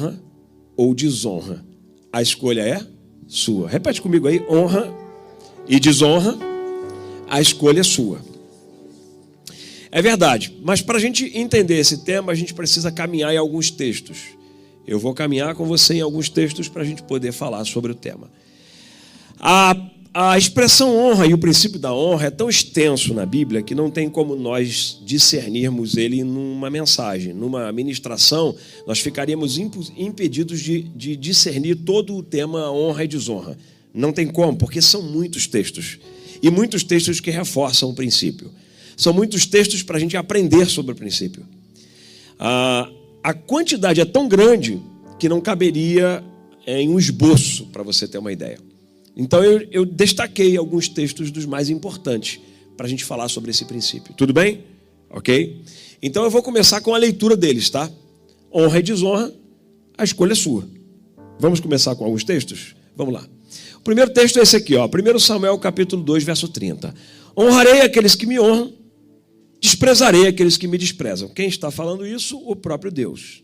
honra ou desonra? A escolha é sua. Repete comigo aí: honra e desonra, a escolha é sua. É verdade, mas para a gente entender esse tema, a gente precisa caminhar em alguns textos. Eu vou caminhar com você em alguns textos para a gente poder falar sobre o tema. A expressão honra e o princípio da honra é tão extenso na Bíblia que não tem como nós discernirmos ele numa mensagem. Numa ministração, nós ficaríamos impedidos de discernir todo o tema honra e desonra. Não tem como, porque são muitos textos. E muitos textos que reforçam o princípio. São muitos textos para a gente aprender sobre o princípio. A quantidade é tão grande que não caberia em um esboço, para você ter uma ideia. Então eu destaquei alguns textos dos mais importantes para a gente falar sobre esse princípio. Tudo bem? Ok? Então eu vou começar com a leitura deles, tá? Honra e desonra, a escolha é sua. Vamos começar com alguns textos? Vamos lá. O primeiro texto é esse aqui, ó, 1 Samuel capítulo 2, verso 30. Honrarei aqueles que me honram, desprezarei aqueles que me desprezam. Quem está falando isso? O próprio Deus.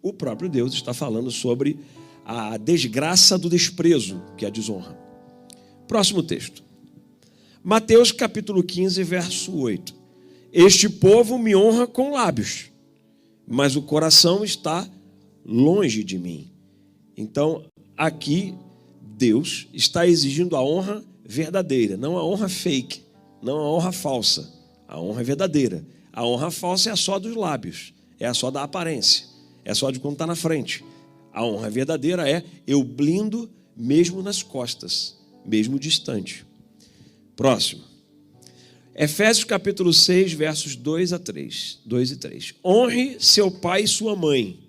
O próprio Deus está falando sobre a desgraça do desprezo, que é a desonra. Próximo texto. Mateus capítulo 15, verso 8. Este povo me honra com lábios, mas o coração está longe de mim. Então, aqui, Deus está exigindo a honra verdadeira, não a honra fake, não a honra falsa. A honra é verdadeira. A honra falsa é a só dos lábios, é a só da aparência, é só de quando está na frente. A honra verdadeira é eu blindo mesmo nas costas, mesmo distante. Próximo. Efésios capítulo 6, versos 2 e 3. Honre seu pai e sua mãe.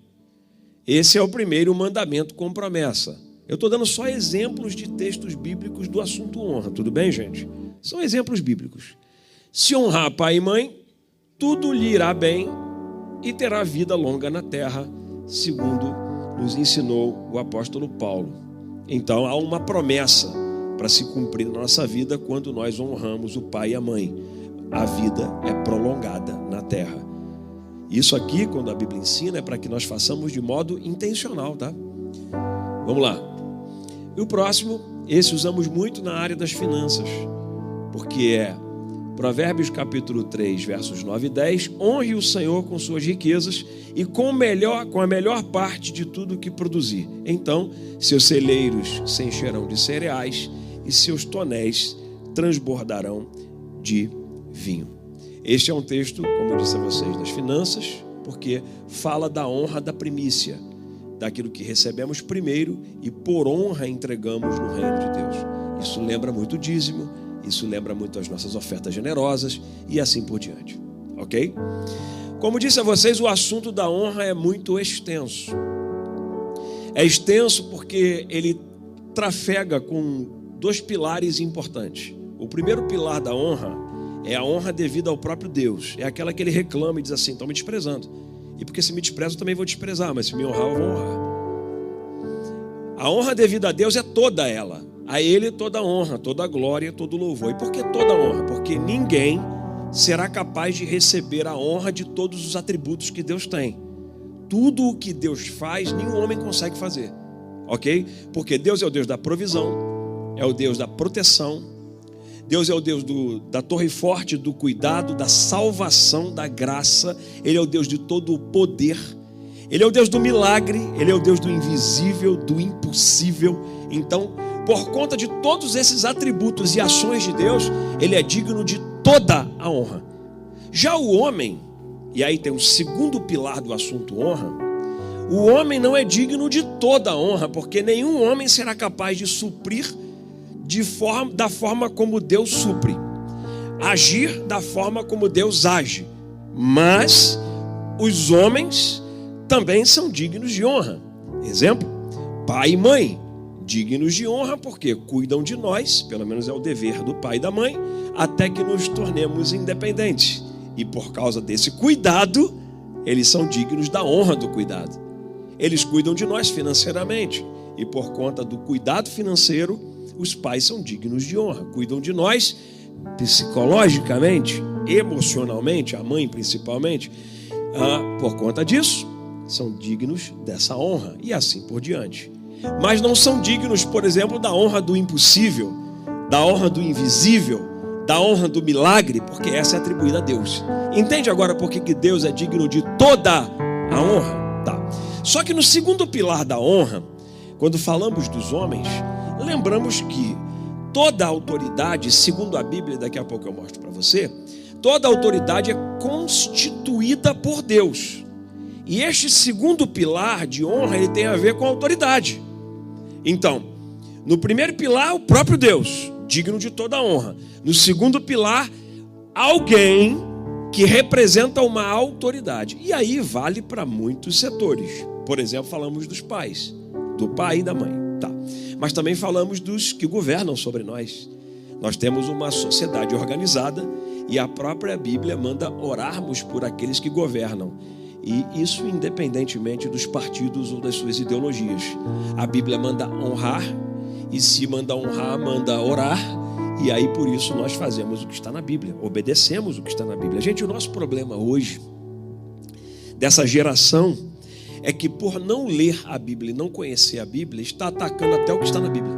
Esse é o primeiro mandamento com promessa. Eu estou dando só exemplos de textos bíblicos do assunto honra, tudo bem, gente? São exemplos bíblicos. Se honrar pai e mãe, tudo lhe irá bem e terá vida longa na terra, segundo nos ensinou o apóstolo Paulo. Então há uma promessa para se cumprir na nossa vida quando nós honramos o pai e a mãe. A vida é prolongada na terra. Isso aqui, quando a Bíblia ensina, é para que nós façamos de modo intencional, tá? Vamos lá. E o próximo, esse usamos muito na área das finanças, porque é Provérbios capítulo 3, versos 9 e 10. Honre o Senhor com suas riquezas e com a melhor parte de tudo que produzir. Então, seus celeiros se encherão de cereais e seus tonéis transbordarão de vinho. Este é um texto, como eu disse a vocês, das finanças, porque fala da honra da primícia, daquilo que recebemos primeiro e por honra entregamos no reino de Deus. Isso lembra muito o dízimo, isso lembra muito as nossas ofertas generosas e assim por diante. Ok? Como disse a vocês, o assunto da honra é muito extenso. É extenso porque ele trafega com dois pilares importantes. O primeiro pilar da honra é a honra devida ao próprio Deus. É aquela que ele reclama e diz assim: estão me desprezando. E porque se me desprezam, eu também vou desprezar, mas se me honrar, eu vou honrar. A honra devida a Deus é toda ela. A Ele toda a honra, toda a glória, todo o louvor. E por que toda a honra? Porque ninguém será capaz de receber a honra de todos os atributos que Deus tem. Tudo o que Deus faz, nenhum homem consegue fazer. Ok? Porque Deus é o Deus da provisão, é o Deus da proteção, Deus é o Deus da torre forte, do cuidado, da salvação, da graça. Ele é o Deus de todo o poder. Ele é o Deus do milagre, Ele é o Deus do invisível, do impossível. Então, por conta de todos esses atributos e ações de Deus, Ele é digno de toda a honra. Já o homem, e aí tem um segundo pilar do assunto honra, o homem não é digno de toda a honra, porque nenhum homem será capaz de suprir da forma como Deus supre, agir da forma como Deus age. Mas os homens também são dignos de honra. Exemplo, pai e mãe, dignos de honra porque cuidam de nós, pelo menos é o dever do pai e da mãe, até que nos tornemos independentes. E por causa desse cuidado, eles são dignos da honra do cuidado. Eles cuidam de nós financeiramente, e por conta do cuidado financeiro, os pais são dignos de honra. Cuidam de nós psicologicamente, emocionalmente, a mãe principalmente. Por conta disso, são dignos dessa honra, e assim por diante. Mas não são dignos, por exemplo, da honra do impossível, da honra do invisível, da honra do milagre, porque essa é atribuída a Deus. Entende agora por que Deus é digno de toda a honra? Tá. Só que no segundo pilar da honra, quando falamos dos homens, lembramos que toda autoridade, segundo a Bíblia, daqui a pouco eu mostro para você, toda autoridade é constituída por Deus. E este segundo pilar de honra, ele tem a ver com a autoridade. Então, no primeiro pilar, o próprio Deus, digno de toda a honra. No segundo pilar, alguém que representa uma autoridade. E aí vale para muitos setores. Por exemplo, falamos dos pais, do pai e da mãe. Tá. Mas também falamos dos que governam sobre nós. Nós temos uma sociedade organizada e a própria Bíblia manda orarmos por aqueles que governam. E isso independentemente dos partidos ou das suas ideologias. A Bíblia manda honrar, e se manda honrar, manda orar. E aí por isso nós fazemos o que está na Bíblia, obedecemos o que está na Bíblia. Gente, o nosso problema hoje, dessa geração, é que por não ler a Bíblia e não conhecer a Bíblia, está atacando até o que está na Bíblia.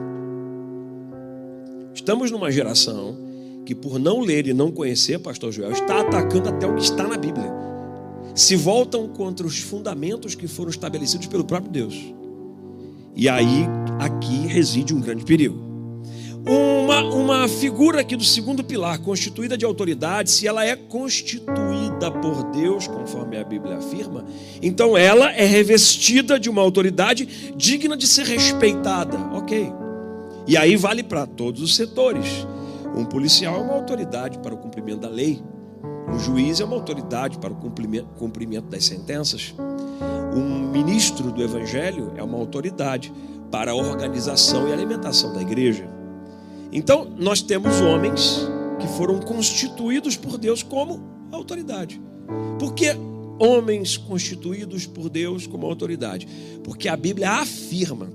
Estamos numa geração que por não ler e não conhecer, pastor Joel, está atacando até o que está na Bíblia. Se voltam contra os fundamentos que foram estabelecidos pelo próprio Deus. E aí, aqui reside um grande perigo. Uma figura aqui do segundo pilar, constituída de autoridade, se ela é constituída por Deus, conforme a Bíblia afirma, então ela é revestida de uma autoridade digna de ser respeitada. Ok. E aí vale para todos os setores. Um policial é uma autoridade para o cumprimento da lei. Um juiz é uma autoridade para o cumprimento das sentenças. Um ministro do Evangelho é uma autoridade para a organização e alimentação da igreja. Então, nós temos homens que foram constituídos por Deus como autoridade. Por que homens constituídos por Deus como autoridade? Porque a Bíblia afirma: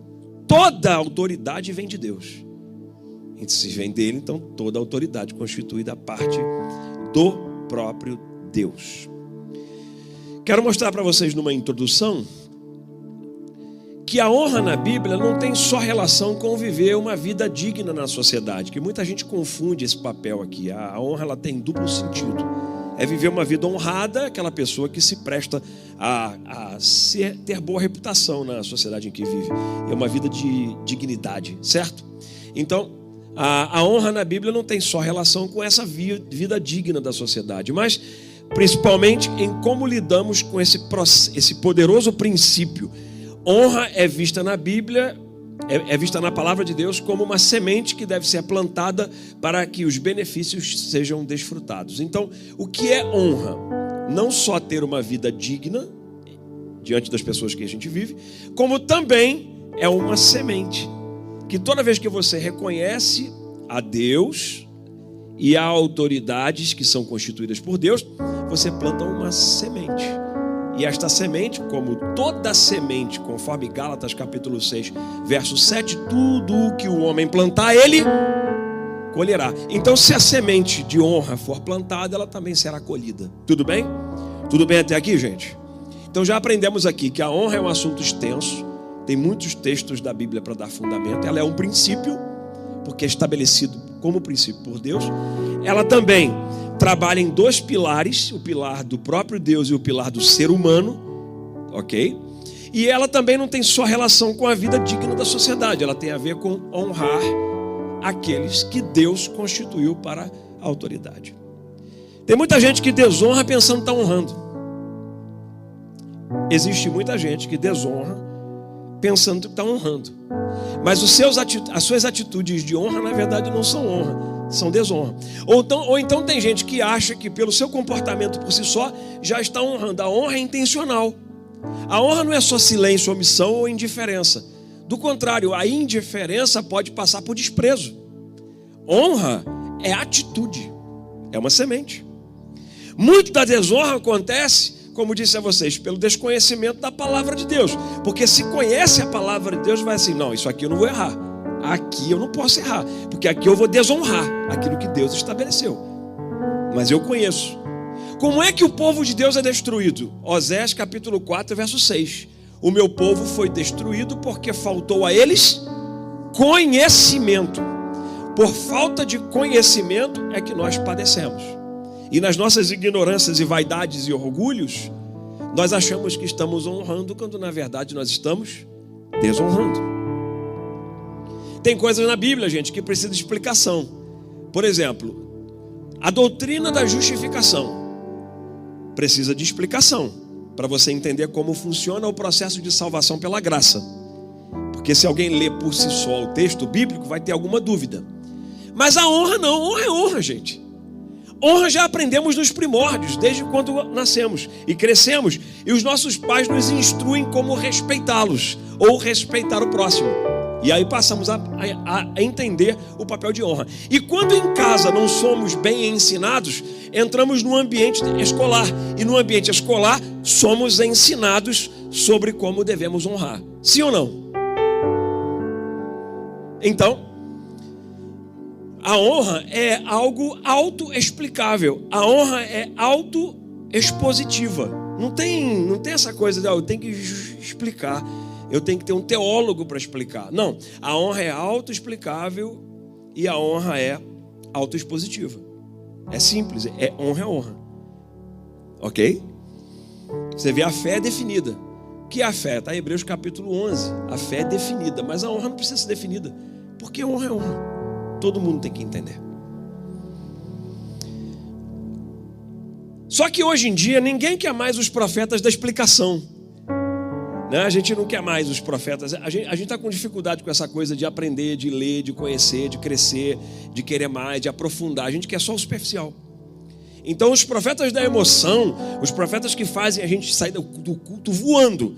toda autoridade vem de Deus. E se vem dele, então toda autoridade constituída parte do próprio Deus. Quero mostrar para vocês numa introdução que a honra na Bíblia não tem só relação com viver uma vida digna na sociedade, que muita gente confunde esse papel aqui. A honra, ela tem duplo sentido. É viver uma vida honrada, aquela pessoa que se presta a ter boa reputação na sociedade em que vive. É uma vida de dignidade, certo? Então, a honra na Bíblia não tem só relação com essa vida digna da sociedade, mas principalmente em como lidamos com esse poderoso princípio. Honra é vista na Bíblia, é vista na palavra de Deus como uma semente que deve ser plantada para que os benefícios sejam desfrutados. Então, o que é honra? Não só ter uma vida digna diante das pessoas que a gente vive, como também é uma semente que toda vez que você reconhece a Deus e a autoridades que são constituídas por Deus, você planta uma semente. E esta semente, como toda semente, conforme Gálatas capítulo 6, verso 7, tudo o que o homem plantar, ele colherá. Então, se a semente de honra for plantada, ela também será colhida. Tudo bem? Tudo bem até aqui, gente? Então já aprendemos aqui que a honra é um assunto extenso. Tem muitos textos da Bíblia para dar fundamento. Ela é um princípio, porque é estabelecido como princípio por Deus. Ela também trabalha em dois pilares, o pilar do próprio Deus e o pilar do ser humano, ok? E ela também não tem só relação com a vida digna da sociedade, ela tem a ver com honrar aqueles que Deus constituiu para a autoridade. Tem muita gente que desonra pensando que está honrando. Existe muita gente que desonra pensando que está honrando. Mas as suas atitudes de honra, na verdade, não são honra, são desonra. Ou então tem gente que acha que pelo seu comportamento por si só já está honrando. A honra é intencional. A honra não é só silêncio, omissão ou indiferença. Do contrário, a indiferença pode passar por desprezo. Honra é atitude, é uma semente. Muito da desonra acontece, como disse a vocês, pelo desconhecimento da palavra de Deus. Porque se conhece a palavra de Deus, vai assim: não, isso aqui eu não vou errar. Aqui eu não posso errar, porque aqui eu vou desonrar aquilo que Deus estabeleceu. Mas eu conheço. Como é que o povo de Deus é destruído? Osés capítulo 4, verso 6. O meu povo foi destruído porque faltou a eles conhecimento. Por falta de conhecimento é que nós padecemos. E nas nossas ignorâncias e vaidades e orgulhos, nós achamos que estamos honrando, quando na verdade nós estamos desonrando. Tem coisas na Bíblia, gente, que precisam de explicação. Por exemplo, a doutrina da justificação precisa de explicação, para você entender como funciona o processo de salvação pela graça. Porque se alguém lê por si só o texto bíblico, vai ter alguma dúvida. Mas a honra não, honra é honra, gente. Honra já aprendemos nos primórdios, desde quando nascemos e crescemos, e os nossos pais nos instruem como respeitá-los, ou respeitar o próximo. E aí passamos a entender o papel de honra. E quando em casa não somos bem ensinados, entramos no ambiente escolar. E no ambiente escolar somos ensinados sobre como devemos honrar. Sim ou não? Então, a honra é algo autoexplicável. A honra é autoexpositiva. Não tem essa coisa de eu tenho que explicar. Eu tenho que ter um teólogo para explicar. Não, a honra é autoexplicável e a honra é autoexpositiva. É simples, honra é honra. Ok? Você vê, a fé é definida. O que é a fé? Está em Hebreus capítulo 11. A fé é definida, mas a honra não precisa ser definida. Porque honra é honra. Todo mundo tem que entender. Só que hoje em dia ninguém quer mais os profetas da explicação. A gente não quer mais os profetas. A gente está com dificuldade com essa coisa de aprender, de ler, de conhecer, de crescer, de querer mais, de aprofundar. A gente quer só o superficial. Então os profetas da emoção, os profetas que fazem a gente sair do culto voando,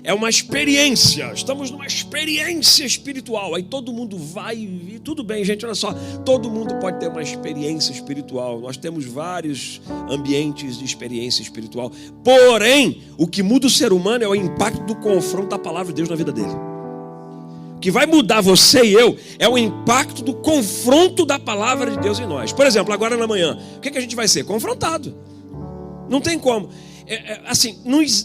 é uma experiência. Estamos numa experiência espiritual. Aí todo mundo vai e tudo bem, gente, olha só. Todo mundo pode ter uma experiência espiritual. Nós temos vários ambientes de experiência espiritual. Porém, o que muda o ser humano é o impacto do confronto da palavra de Deus na vida dele. O que vai mudar você e eu é o impacto do confronto da palavra de Deus em nós. Por exemplo, agora na manhã, o que a gente vai ser? Confrontado. Não tem como. Assim,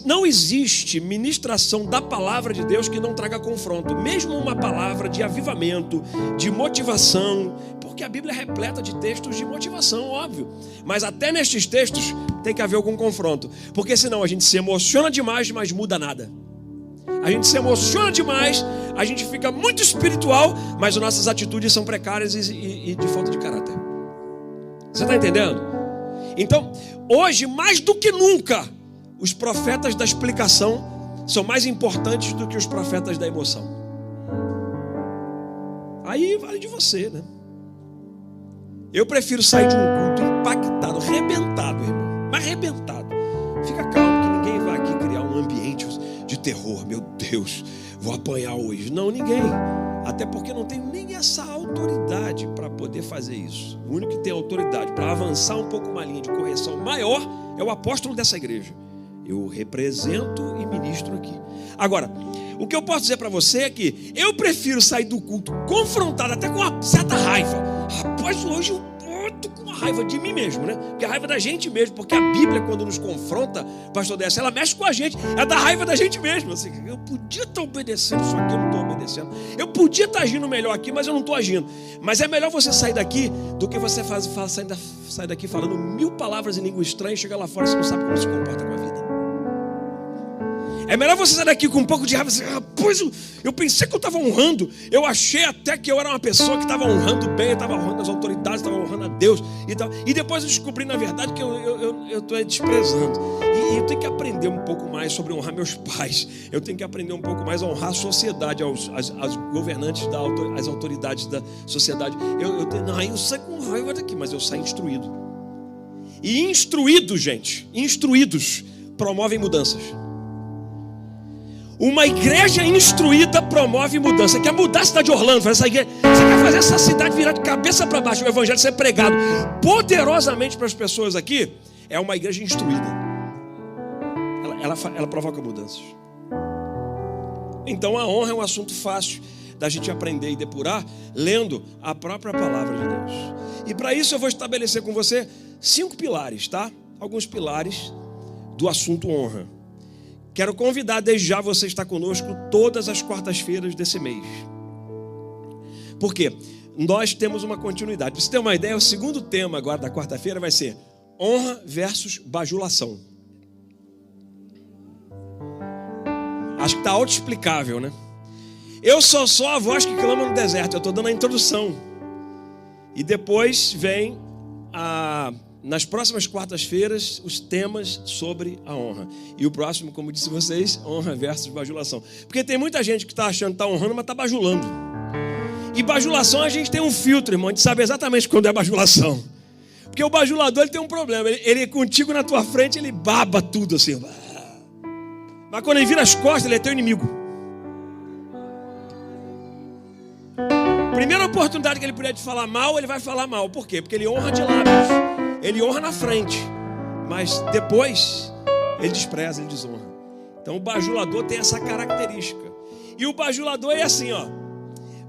não existe ministração da palavra de Deus que não traga confronto. Mesmo uma palavra de avivamento, de motivação, porque a Bíblia é repleta de textos de motivação, óbvio. Mas até nestes textos tem que haver algum confronto. Porque senão a gente se emociona demais, mas muda nada. A gente se emociona demais, a gente fica muito espiritual, mas as nossas atitudes são precárias e de falta de caráter. Você está entendendo? Então, hoje, mais do que nunca, os profetas da explicação são mais importantes do que os profetas da emoção. Aí vale de você, né? Eu prefiro sair de um culto impactado, arrebentado, irmão. Mas arrebentado. Fica calmo que ninguém vai aqui criar um ambiente de terror. Meu Deus, vou apanhar hoje. Não, ninguém. Até porque não tenho nem essa autoridade para poder fazer isso. O único que tem autoridade para avançar um pouco uma linha de correção maior é o apóstolo dessa igreja. Eu represento e ministro aqui. Agora, o que eu posso dizer para você é que eu prefiro sair do culto confrontado até com uma certa raiva. Rapaz, hoje eu tô com uma raiva de mim mesmo, né? Porque a raiva da gente mesmo, porque a Bíblia, quando nos confronta, pastor Décio, ela mexe com a gente, é da raiva da gente mesmo. Assim, eu podia estar obedecendo isso aqui, eu não estou obedecendo. Eu podia estar agindo melhor aqui, mas eu não estou agindo. Mas é melhor você sair daqui do que você sair daqui falando 1000 palavras em língua estranha e chegar lá fora e você não sabe como se comporta com a vida. É melhor você sair daqui com um pouco de raiva e dizer, rapaz, eu pensei que eu estava honrando. Eu achei até que eu era uma pessoa que estava honrando bem, eu estava honrando as autoridades, estava honrando a Deus e tal. E depois eu descobri, na verdade, que eu estou desprezando. E eu tenho que aprender um pouco mais sobre honrar meus pais. Eu tenho que aprender um pouco mais a honrar a sociedade, aos governantes, as autoridades da sociedade. Eu saio com raiva daqui, mas eu saio instruído. E instruídos, gente, instruídos promovem mudanças. Uma igreja instruída promove mudança. Você quer mudar a cidade de Orlando? Você quer fazer essa cidade virar de cabeça para baixo, o evangelho ser pregado poderosamente para as pessoas aqui? É uma igreja instruída. Ela provoca mudanças. Então a honra é um assunto fácil da gente aprender e depurar lendo a própria palavra de Deus. E para isso eu vou estabelecer com você 5 pilares, tá? alguns pilares do assunto honra. Quero convidar desde já você a estar conosco todas as quartas-feiras desse mês. Por quê? Nós temos uma continuidade. Para você ter uma ideia, o segundo tema agora da quarta-feira vai ser honra versus bajulação. Acho que está autoexplicável, né? Eu sou só a voz que clama no deserto. Eu estou dando a introdução. E depois vem, nas próximas quartas-feiras, os temas sobre a honra. E o próximo, como disse vocês, honra versus bajulação. Porque tem muita gente que está achando que está honrando, mas está bajulando. E bajulação, a gente tem um filtro, irmão. A gente sabe exatamente quando é bajulação. Porque o bajulador, ele tem um problema. Ele contigo na tua frente, ele baba tudo assim. Mas quando ele vira as costas, ele é teu inimigo. Primeira oportunidade que ele puder te falar mal, ele vai falar mal. Por quê? Porque ele honra de lábios. Ele honra na frente. Mas depois, ele despreza, ele desonra. Então o bajulador tem essa característica. E o bajulador é assim, ó.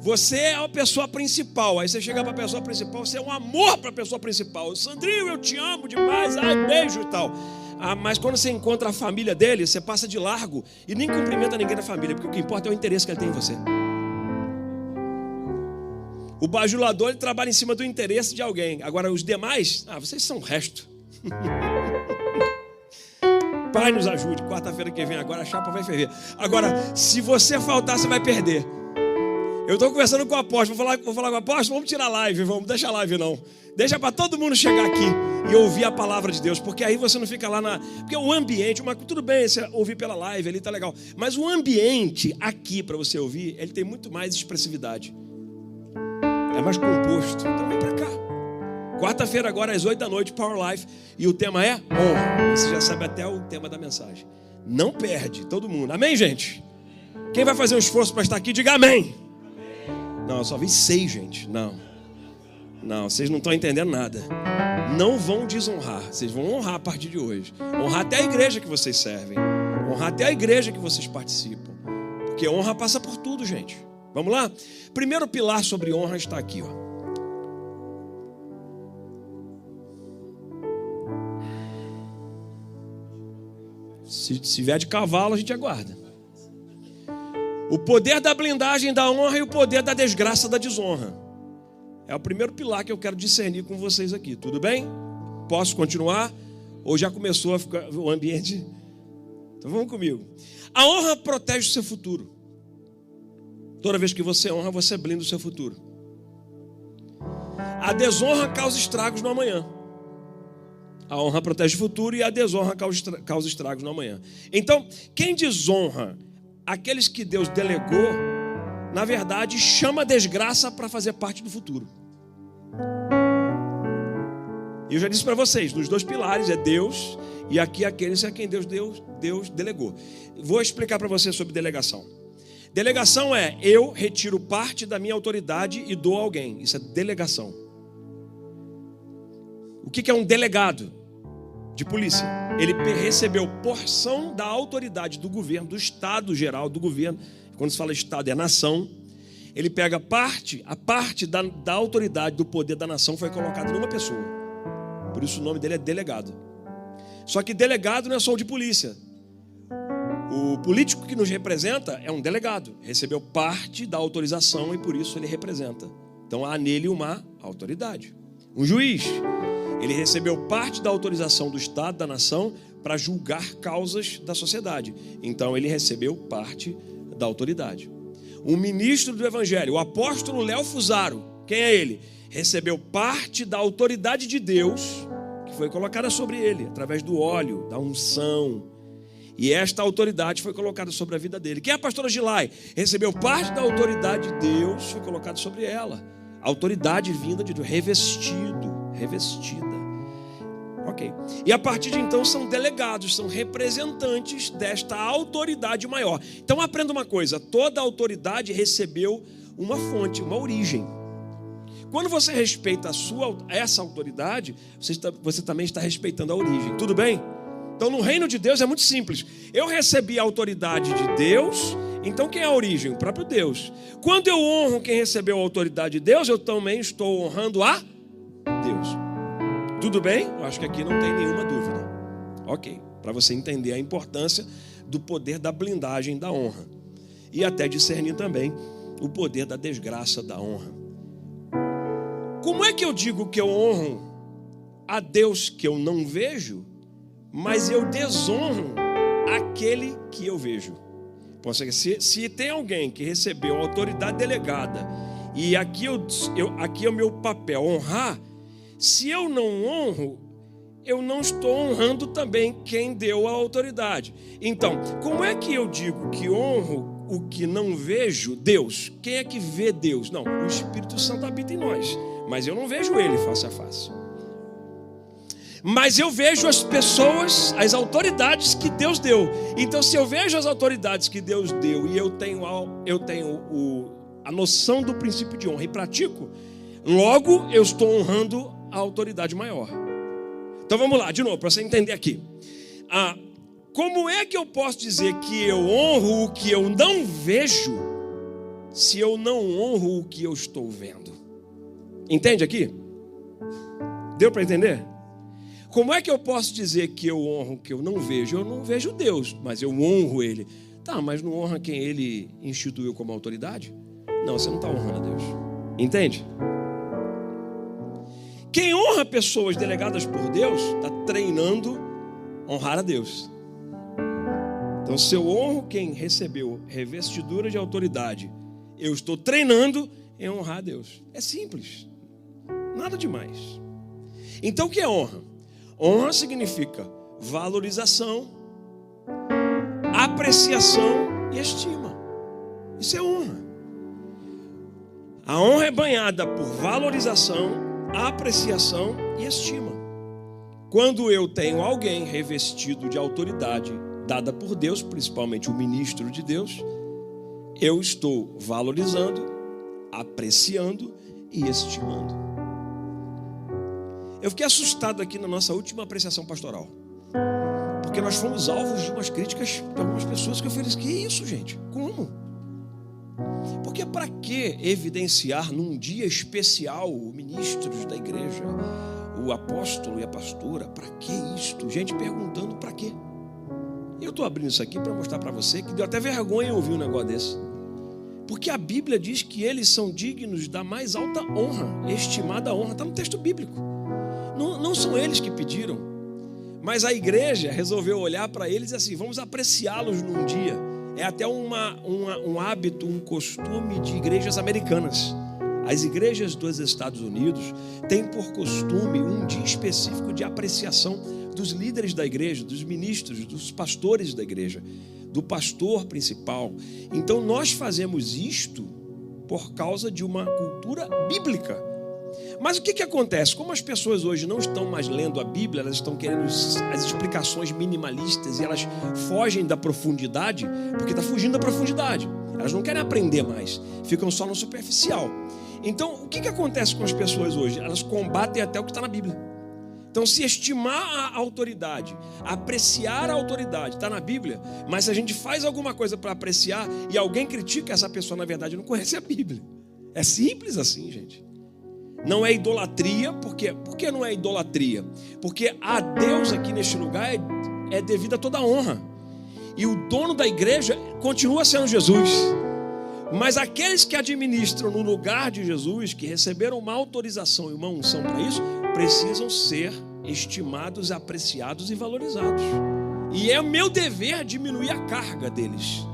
Você é a pessoa principal. Aí você chega para a pessoa principal, você é um amor para a pessoa principal. Sandrinho, eu te amo demais. Ai, beijo e tal. Mas quando você encontra a família dele, você passa de largo e nem cumprimenta ninguém da família, porque o que importa é o interesse que ele tem em você. O bajulador, ele trabalha em cima do interesse de alguém. Agora os demais, vocês são o resto. Pai nos ajude. Quarta-feira que vem agora a chapa vai ferver. Agora, se você faltar, você vai perder. Eu estou conversando com o apóstolo, vou falar com o apóstolo, vamos tirar a live, vamos, deixa a live não. Deixa para todo mundo chegar aqui e ouvir a palavra de Deus, porque aí você não fica lá Porque o ambiente, tudo bem você ouvir pela live, ali tá legal, mas o ambiente aqui para você ouvir, ele tem muito mais expressividade. É mais composto, então vem para cá. Quarta-feira agora às 8 da noite, Power Life, e o tema é honra. Você já sabe até o tema da mensagem. Não perde, todo mundo. Amém, gente? Quem vai fazer um esforço para estar aqui, diga amém. Não, eu só vi 6, gente. Não, vocês não estão entendendo nada. Não vão desonrar. Vocês vão honrar a partir de hoje. Honrar até a igreja que vocês servem. Honrar até a igreja que vocês participam. Porque honra passa por tudo, gente. Vamos lá? Primeiro pilar sobre honra está aqui, ó. Se vier de cavalo, a gente aguarda. O poder da blindagem da honra e o poder da desgraça da desonra. É o primeiro pilar que eu quero discernir com vocês aqui. Tudo bem? Posso continuar? Ou já começou a ficar o ambiente? Então vamos comigo. A honra protege o seu futuro. Toda vez que você honra, você blinda o seu futuro. A desonra causa estragos no amanhã. A honra protege o futuro e a desonra causa estragos no amanhã. Então, quem desonra aqueles que Deus delegou, na verdade, chama a desgraça para fazer parte do futuro. E eu já disse para vocês, nos 2 pilares é Deus e aqui aqueles a quem Deus delegou. Vou explicar para vocês sobre delegação. Delegação é eu retiro parte da minha autoridade e dou a alguém. Isso é delegação. O que é um delegado de polícia? Ele recebeu porção da autoridade do governo, do Estado geral, do governo. Quando se fala Estado, é nação. Ele pega a parte da autoridade, do poder da nação foi colocada numa pessoa. Por isso o nome dele é delegado. Só que delegado não é só o de polícia. O político que nos representa é um delegado. Recebeu parte da autorização e por isso ele representa. Então há nele uma autoridade. Um juiz, ele recebeu parte da autorização do Estado, da nação, para julgar causas da sociedade. Então ele recebeu parte da autoridade. Um ministro do Evangelho, o apóstolo Léo Fusaro, quem é ele? Recebeu parte da autoridade de Deus, que foi colocada sobre ele, através do óleo, da unção. E esta autoridade foi colocada sobre a vida dele. Quem é a pastora Gilai? Recebeu parte da autoridade de Deus, foi colocada sobre ela. Autoridade vinda de Deus, revestida. Ok. E a partir de então são delegados, são representantes desta autoridade maior. Então aprenda uma coisa, toda autoridade recebeu uma fonte, uma origem. Quando você respeita essa autoridade, você também está respeitando a origem. Tudo bem? Então no reino de Deus é muito simples. Eu recebi a autoridade de Deus, então quem é a origem? O próprio Deus. Quando eu honro quem recebeu a autoridade de Deus, eu também estou honrando a Deus. Tudo bem? Eu acho que aqui não tem nenhuma dúvida. Ok, para você entender a importância do poder da blindagem da honra. E até discernir também o poder da desgraça da honra. Como é que eu digo que eu honro a Deus que eu não vejo, mas eu desonro aquele que eu vejo? Se tem alguém que recebeu autoridade delegada, e aqui é o meu papel, honrar, se eu não honro, eu não estou honrando também quem deu a autoridade. Então, como é que eu digo que honro o que não vejo? Deus. Quem é que vê Deus? Não, o Espírito Santo habita em nós, mas eu não vejo Ele face a face. Mas eu vejo as pessoas, as autoridades que Deus deu. Então, se eu vejo as autoridades que Deus deu e eu tenho a noção do princípio de honra e pratico, logo eu estou honrando a autoridade maior. Então vamos lá, de novo, para você entender aqui. Como é que eu posso dizer que eu honro o que eu não vejo, se eu não honro o que eu estou vendo? Entende aqui? Deu para entender? Como é que eu posso dizer que eu honro o que eu não vejo? Eu não vejo Deus, mas eu honro Ele. Tá, mas não honra quem Ele instituiu como autoridade? Não, você não está honrando a Deus. Entende? Quem honra pessoas delegadas por Deus está treinando honrar a Deus. Então, se eu honro quem recebeu revestidura de autoridade, eu estou treinando em honrar a Deus. É simples, nada demais. Então, o que é honra? Honra significa valorização, apreciação e estima. Isso é honra. A honra é banhada por valorização, apreciação e estima. Quando eu tenho alguém revestido de autoridade dada por Deus, principalmente o ministro de Deus, eu estou valorizando, apreciando e estimando. Eu fiquei assustado aqui na nossa última apreciação pastoral, porque nós fomos alvos de umas críticas de algumas pessoas que eu falei assim, que isso, gente? Como? Porque para que evidenciar num dia especial os ministros da igreja, o apóstolo e a pastora? Para que isto? Gente perguntando para quê? Eu estou abrindo isso aqui para mostrar para você que deu até vergonha ouvir um negócio desse. Porque a Bíblia diz que eles são dignos da mais alta honra, estimada honra. Está no texto bíblico. Não são eles que pediram, mas a igreja resolveu olhar para eles e assim, vamos apreciá-los num dia. É até um hábito, um costume de igrejas americanas. As igrejas dos Estados Unidos têm por costume um dia específico de apreciação dos líderes da igreja, dos ministros, dos pastores da igreja, do pastor principal. Então nós fazemos isto por causa de uma cultura bíblica. Mas o que acontece? Como as pessoas hoje não estão mais lendo a Bíblia, elas estão querendo as explicações minimalistas e elas fogem da profundidade, porque está fugindo da profundidade. Elas não querem aprender mais, ficam só no superficial. Então, o que acontece com as pessoas hoje? Elas combatem até o que está na Bíblia. Então, se estimar a autoridade, apreciar a autoridade, está na Bíblia, mas se a gente faz alguma coisa para apreciar e alguém critica, essa pessoa, na verdade, não conhece a Bíblia. É simples assim, gente. Não é idolatria, por quê? Por que não é idolatria? Porque a Deus aqui neste lugar é devida toda a honra. E o dono da igreja continua sendo Jesus. Mas aqueles que administram no lugar de Jesus, que receberam uma autorização e uma unção para isso, precisam ser estimados, apreciados e valorizados. E é o meu dever diminuir a carga deles.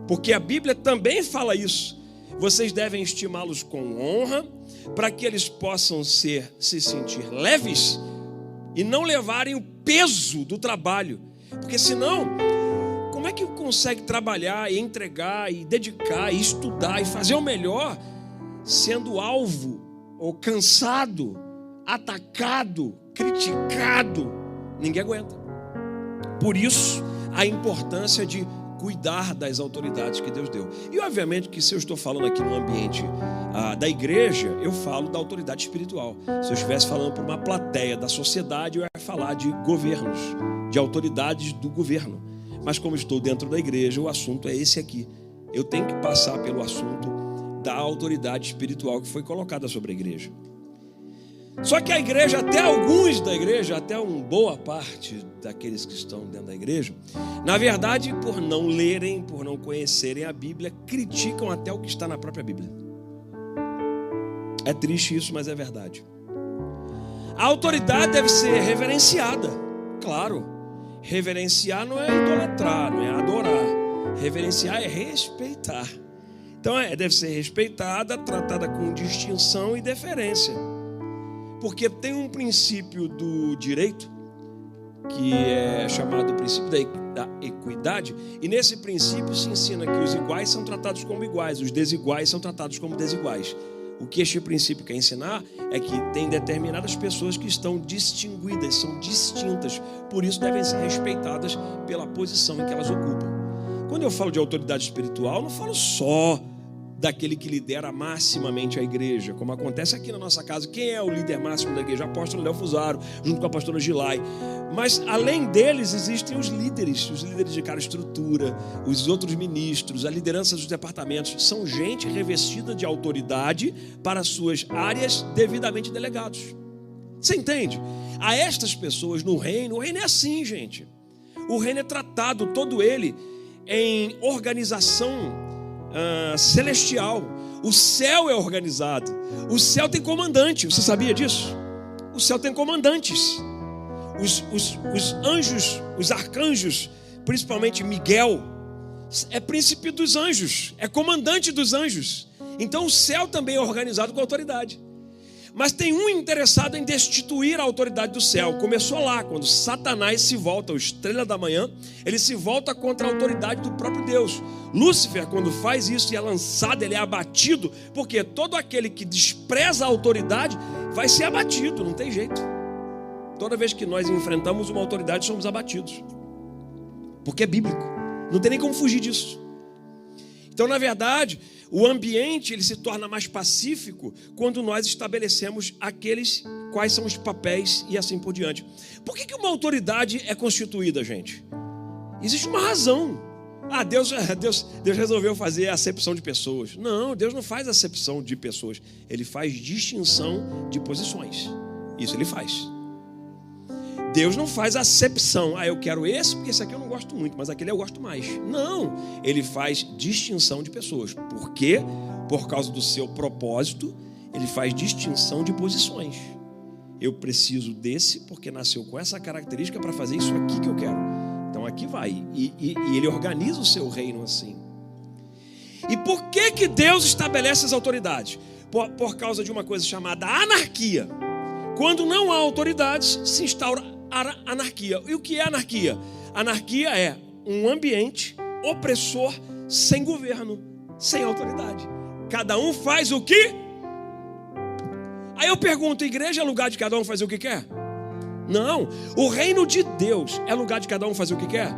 Porque a Bíblia também fala isso. Vocês devem estimá-los com honra, para que eles possam se sentir leves e não levarem o peso do trabalho. Porque senão, como é que consegue trabalhar e entregar e dedicar e estudar e fazer o melhor sendo alvo ou cansado, atacado, criticado? Ninguém aguenta. Por isso, a importância de cuidar das autoridades que Deus deu. E obviamente que se eu estou falando aqui no ambiente da igreja, eu falo da autoridade espiritual. Se eu estivesse falando para uma plateia da sociedade, eu ia falar de governos, de autoridades do governo. Mas como estou dentro da igreja, o assunto é esse aqui. Eu tenho que passar pelo assunto da autoridade espiritual que foi colocada sobre a igreja. Só que a igreja, até alguns da igreja, até uma boa parte daqueles que estão dentro da igreja, na verdade, por não lerem, por não conhecerem a Bíblia, criticam até o que está na própria Bíblia. É triste isso, mas é verdade. A autoridade deve ser reverenciada, claro. Reverenciar não é idolatrar, não é adorar. Reverenciar é respeitar. Então deve ser respeitada, tratada com distinção e deferência. Porque tem um princípio do direito, que é chamado princípio da equidade, e nesse princípio se ensina que os iguais são tratados como iguais, os desiguais são tratados como desiguais. O que este princípio quer ensinar é que tem determinadas pessoas que estão distinguidas, são distintas, por isso devem ser respeitadas pela posição em que elas ocupam. Quando eu falo de autoridade espiritual, não falo só daquele que lidera maximamente a igreja, como acontece aqui na nossa casa. Quem é o líder máximo da igreja? O apóstolo Léo Fusaro, junto com a pastora Gilai. Mas além deles existem os líderes de cada estrutura, os outros ministros, a liderança dos departamentos. São gente revestida de autoridade para suas áreas devidamente delegados. Você entende? A estas pessoas no reino é assim, gente. O reino é tratado, todo ele, em organização celestial. O céu é organizado. O céu tem comandante. Você sabia disso? O céu tem comandantes. Os anjos, os arcanjos, principalmente Miguel, é príncipe dos anjos, é comandante dos anjos. Então o céu também é organizado com autoridade. Mas tem um interessado em destituir a autoridade do céu. Começou lá, quando Satanás se volta, o estrela da manhã, ele se volta contra a autoridade do próprio Deus. Lúcifer, quando faz isso e é lançado, ele é abatido, porque todo aquele que despreza a autoridade vai ser abatido, não tem jeito. Toda vez que nós enfrentamos uma autoridade, somos abatidos, porque é bíblico, não tem nem como fugir disso. Então, na verdade, o ambiente ele se torna mais pacífico quando nós estabelecemos quais são os papéis e assim por diante. Por que uma autoridade é constituída, gente? Existe uma razão. Deus resolveu fazer a acepção de pessoas. Não, Deus não faz acepção de pessoas. Ele faz distinção de posições. Isso ele faz. Deus não faz acepção. Eu quero esse porque esse aqui eu não gosto muito, mas aquele eu gosto mais. Não, ele faz distinção de pessoas. Por quê? Por causa do seu propósito, ele faz distinção de posições. Eu preciso desse porque nasceu com essa característica para fazer isso aqui que eu quero. Então aqui vai. E ele organiza o seu reino assim. E por que Deus estabelece as autoridades? Por causa de uma coisa chamada anarquia. Quando não há autoridades, se instaura anarquia. E o que é anarquia? Anarquia é um ambiente opressor, sem governo, sem autoridade. Cada um faz o que? Aí eu pergunto, igreja é lugar de cada um fazer o que quer? Não, o reino de Deus é lugar de cada um fazer o que quer?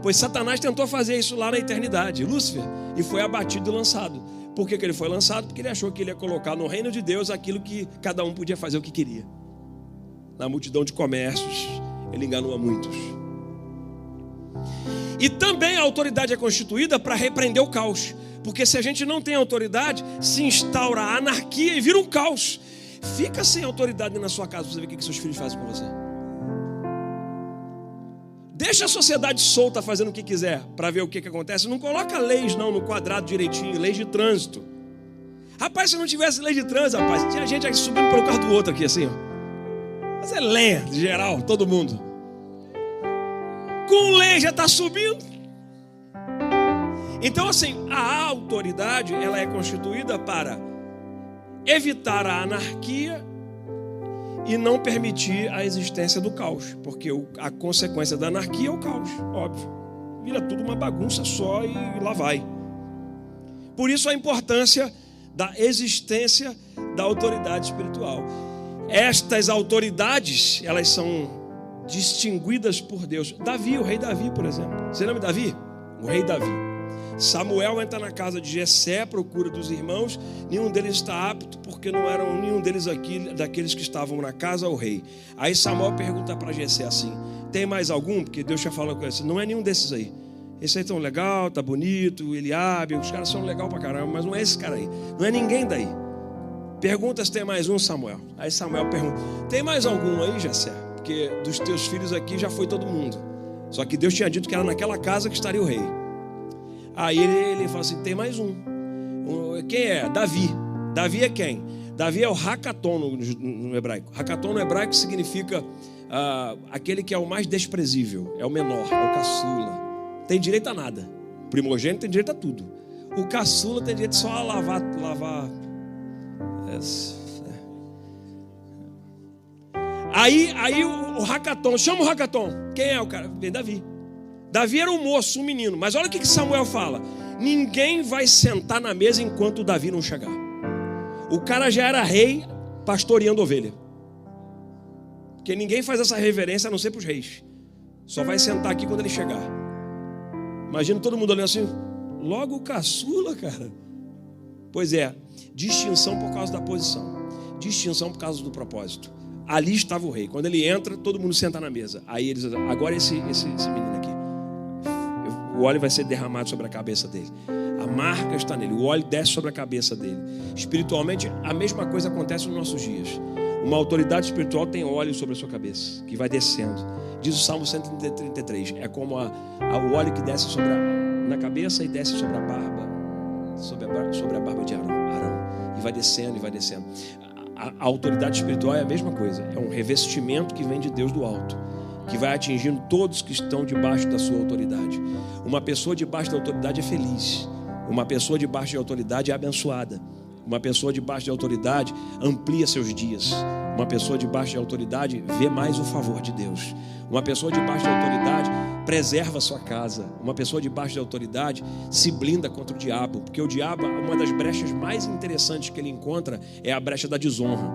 Pois Satanás tentou fazer isso lá na eternidade, Lúcifer, e foi abatido e lançado. Por que ele foi lançado? Porque ele achou que ele ia colocar no reino de Deus aquilo que cada um podia fazer o que queria. Na multidão de comércios, ele enganou a muitos. E também a autoridade é constituída para repreender o caos. Porque se a gente não tem autoridade, se instaura a anarquia e vira um caos. Fica sem autoridade na sua casa para você ver o que seus filhos fazem com você. Deixa a sociedade solta fazendo o que quiser para ver o que acontece. Não coloca leis não no quadrado direitinho, leis de trânsito. Rapaz, se não tivesse lei de trânsito, rapaz, tinha gente aqui subindo pelo carro do outro aqui assim, ó. Mas é lei, de geral, todo mundo. Com lei já está subindo. Então assim, a autoridade ela é constituída para evitar a anarquia e não permitir a existência do caos. Porque a consequência da anarquia é o caos, óbvio. Vira tudo uma bagunça só e lá vai. Por isso a importância da existência da autoridade espiritual. Estas autoridades, elas são distinguidas por Deus. Davi, o rei Davi, por exemplo. Você lembra de Davi? O rei Davi. Samuel entra na casa de Jessé, procura dos irmãos. Nenhum deles está apto, porque não eram nenhum deles aqui, daqueles que estavam na casa ao rei. Aí Samuel pergunta para Jessé assim: tem mais algum? Porque Deus já falou com ele assim: não é nenhum desses aí. Esse aí tão legal, tá bonito, Eliabe, os caras são legal pra caramba, mas não é esse cara aí. Não é ninguém daí. pergunta se tem mais um, Samuel. Aí Samuel pergunta, tem mais algum aí, Jessé? Porque dos teus filhos aqui já foi todo mundo. Só que Deus tinha dito que era naquela casa que estaria o rei. Aí ele fala assim, tem mais um. Quem é? Davi. Davi é quem? Davi é o Hakaton no hebraico. Hakaton no hebraico significa aquele que é o mais desprezível, é o menor, é o caçula. Tem direito a nada. O primogênito tem direito a tudo. O caçula tem direito só a lavar. Aí o Hakaton, chama o Hakaton. Quem é o cara? Vem Davi. Davi era um moço, um menino. Mas olha o que Samuel fala. Ninguém vai sentar na mesa enquanto o Davi não chegar. O cara já era rei pastoreando ovelha. Porque ninguém faz essa reverência a não ser para os reis. Só vai sentar aqui quando ele chegar. Imagina todo mundo olhando assim. Logo o caçula, cara. Pois é, distinção por causa da posição. Distinção por causa do propósito. Ali estava o rei. Quando ele entra, todo mundo senta na mesa. Aí eles dizem, agora esse menino aqui. O óleo vai ser derramado sobre a cabeça dele. A marca está nele. O óleo desce sobre a cabeça dele. Espiritualmente, a mesma coisa acontece nos nossos dias. Uma autoridade espiritual tem óleo sobre a sua cabeça, que vai descendo. Diz o Salmo 133. É como o óleo que desce na cabeça e desce sobre a barba. Sobre a barba de Arão. E vai descendo, e vai descendo. A autoridade espiritual é a mesma coisa. É um revestimento que vem de Deus do alto, que vai atingindo todos que estão debaixo da sua autoridade. Uma pessoa debaixo da autoridade é feliz. Uma pessoa debaixo de autoridade é abençoada. Uma pessoa debaixo de autoridade amplia seus dias. Uma pessoa debaixo de autoridade vê mais o favor de Deus. Uma pessoa debaixo de autoridade preserva a sua casa. Uma pessoa debaixo de autoridade se blinda contra o diabo. Porque o diabo, uma das brechas mais interessantes que ele encontra é a brecha da desonra.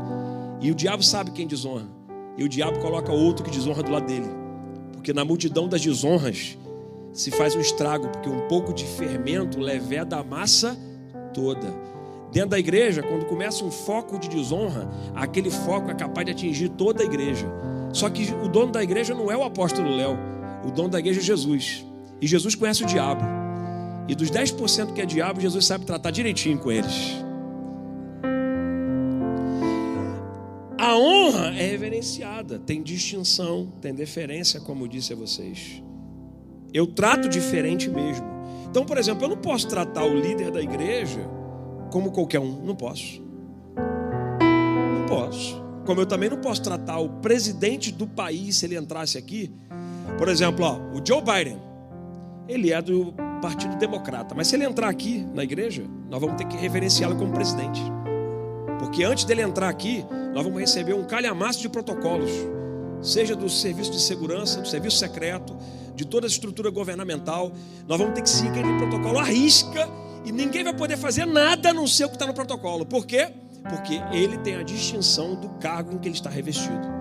E o diabo sabe quem desonra. E o diabo coloca outro que desonra do lado dele. Porque na multidão das desonras se faz um estrago. Porque um pouco de fermento leveda a massa toda. Dentro da igreja, quando começa um foco de desonra, aquele foco é capaz de atingir toda a igreja. Só que o dono da igreja não é o apóstolo Léo. O dono da igreja é Jesus. E Jesus conhece o diabo. E dos 10% que é diabo, Jesus sabe tratar direitinho com eles. A honra é reverenciada, tem distinção, tem deferência, como eu disse a vocês. Eu trato diferente mesmo. Então, por exemplo, eu não posso tratar o líder da igreja como qualquer um. Não posso. Não posso. Como eu também não posso tratar o presidente do país, se ele entrasse aqui. Por exemplo, o Joe Biden. Ele é do Partido Democrata. Mas se ele entrar aqui na igreja, nós vamos ter que reverenciá-lo como presidente. Porque antes dele entrar aqui, nós vamos receber um calhamaço de protocolos. Seja do serviço de segurança, do serviço secreto, de toda a estrutura governamental. Nós vamos ter que seguir aquele protocolo à risca. E ninguém vai poder fazer nada a não ser o que está no protocolo. Por quê? Porque ele tem a distinção do cargo em que ele está revestido.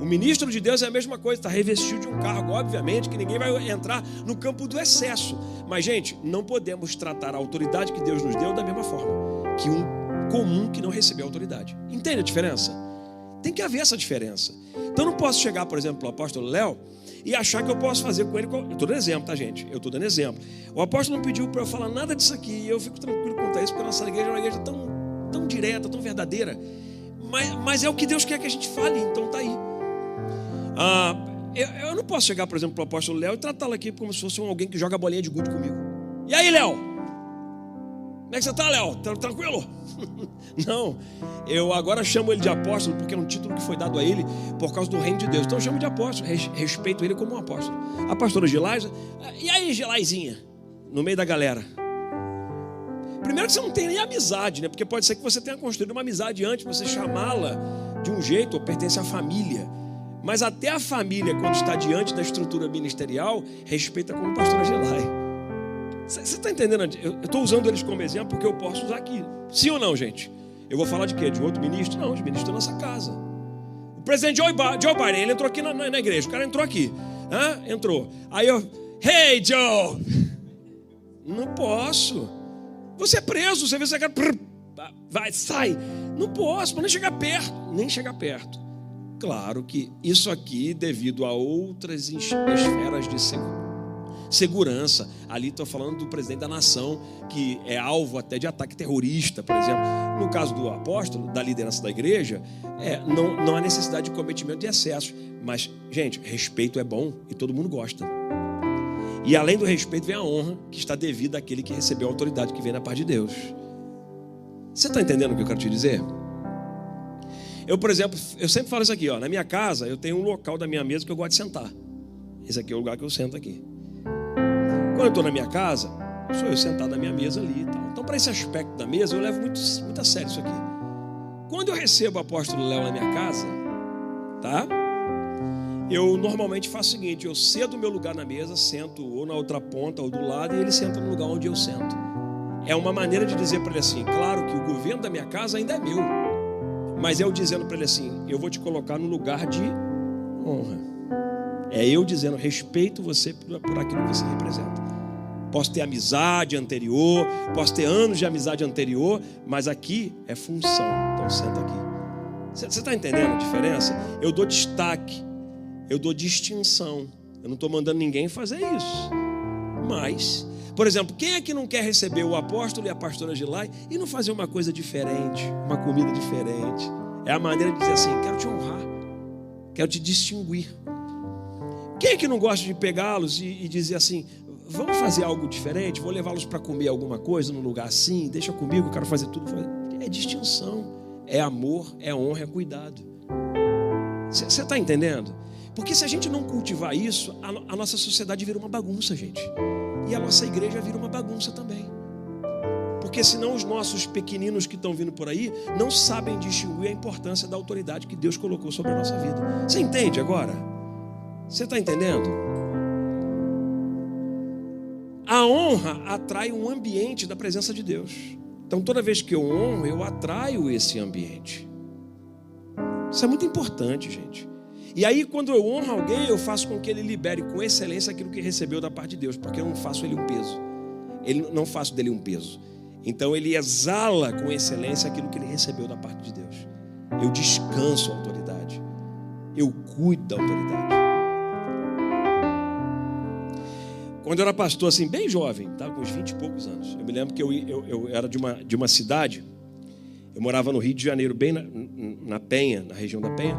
O ministro de Deus é a mesma coisa, está revestido de um cargo. Obviamente que ninguém vai entrar no campo do excesso. Mas, gente, não podemos tratar a autoridade que Deus nos deu da mesma forma que um comum que não recebeu autoridade. Entende a diferença? Tem que haver essa diferença. Então eu não posso chegar, por exemplo, para o apóstolo Léo e achar que eu posso fazer com ele. Eu estou dando exemplo, tá, gente? Eu estou dando exemplo. O apóstolo não pediu para eu falar nada disso aqui. E eu fico tranquilo com isso, porque a nossa igreja é uma igreja tão direta, tão verdadeira. Mas é o que Deus quer que a gente fale, então tá aí. Eu não posso chegar, por exemplo, para o apóstolo Léo e tratá-lo aqui como se fosse alguém que joga bolinha de gude comigo. E aí, Léo? Como é que você está, Léo? Tranquilo? Não, eu agora chamo ele de apóstolo porque é um título que foi dado a ele por causa do reino de Deus. Então eu chamo de apóstolo, respeito ele como um apóstolo. A pastora Gilaisa, e aí, Gilaizinha? No meio da galera. Primeiro que você não tem nem amizade, né? Porque pode ser que você tenha construído uma amizade antes, você chamá-la de um jeito, ou pertence à família. Mas até a família, quando está diante da estrutura ministerial, respeita como pastora Gilai. Você está entendendo? Eu estou usando eles como exemplo porque eu posso usar aqui. Sim ou não, gente? Eu vou falar de quê? De outro ministro? Não, de ministro da nossa casa. O presidente Joe Biden, ele entrou aqui na igreja. O cara entrou aqui. Entrou. Aí eu, hey, Joe! Não posso. Você é preso. Você vê esse cara, vai, sai. Não posso, nem chegar perto. Nem chegar perto. Claro que isso aqui, devido a outras esferas segurança. Ali estou falando do presidente da nação, que é alvo até de ataque terrorista, por exemplo. No caso do apóstolo, da liderança da igreja, não há necessidade de cometimento de excesso. Mas, gente, respeito é bom e todo mundo gosta. E além do respeito vem a honra que está devida àquele que recebeu a autoridade que vem da parte de Deus. Você está entendendo o que eu quero te dizer? Eu, por exemplo, eu sempre falo isso aqui, ó, na minha casa eu tenho um local da minha mesa que eu gosto de sentar. Esse aqui é o lugar que eu sento aqui. Quando eu estou na minha casa, sou eu sentado na minha mesa ali e tal. Então, para esse aspecto da mesa, eu levo muito a sério isso aqui. Quando eu recebo o apóstolo Léo na minha casa, tá? Eu normalmente faço o seguinte, eu cedo o meu lugar na mesa, sento ou na outra ponta ou do lado, e ele senta no lugar onde eu sento. É uma maneira de dizer para ele assim, claro que o governo da minha casa ainda é meu, mas eu dizendo para ele assim, eu vou te colocar no lugar de honra. É eu dizendo, respeito você por aquilo que você representa. Posso ter amizade anterior, posso ter anos de amizade anterior, mas aqui é função. Então senta aqui. Você está entendendo a diferença? Eu dou destaque, eu dou distinção. Eu não estou mandando ninguém fazer isso. Mas, por exemplo, quem é que não quer receber o apóstolo e a pastora Gilai e não fazer uma coisa diferente, uma comida diferente? É a maneira de dizer assim, quero te honrar, quero te distinguir. Quem é que não gosta de pegá-los e dizer assim, vamos fazer algo diferente, vou levá-los para comer alguma coisa num lugar assim, deixa comigo, eu quero fazer tudo. É distinção, é amor, é honra, é cuidado. Você está entendendo? Porque se a gente não cultivar isso, a nossa sociedade vira uma bagunça, gente. E a nossa igreja vira uma bagunça também. Porque senão os nossos pequeninos que estão vindo por aí não sabem distinguir a importância da autoridade que Deus colocou sobre a nossa vida. Você entende agora? Você está entendendo? A honra atrai um ambiente da presença de Deus. Então toda vez que eu honro, eu atraio esse ambiente. Isso é muito importante, gente. E aí quando eu honro alguém, eu faço com que ele libere com excelência aquilo que recebeu da parte de Deus, porque eu não faço ele um peso. Não faço dele um peso. Então ele exala com excelência aquilo que ele recebeu da parte de Deus. Eu descanso a autoridade. Eu cuido da autoridade. Quando eu era pastor, assim, bem jovem, estava com uns 20 e poucos anos. Eu me lembro que eu era de uma cidade. Eu morava no Rio de Janeiro, bem na Penha, na região da Penha.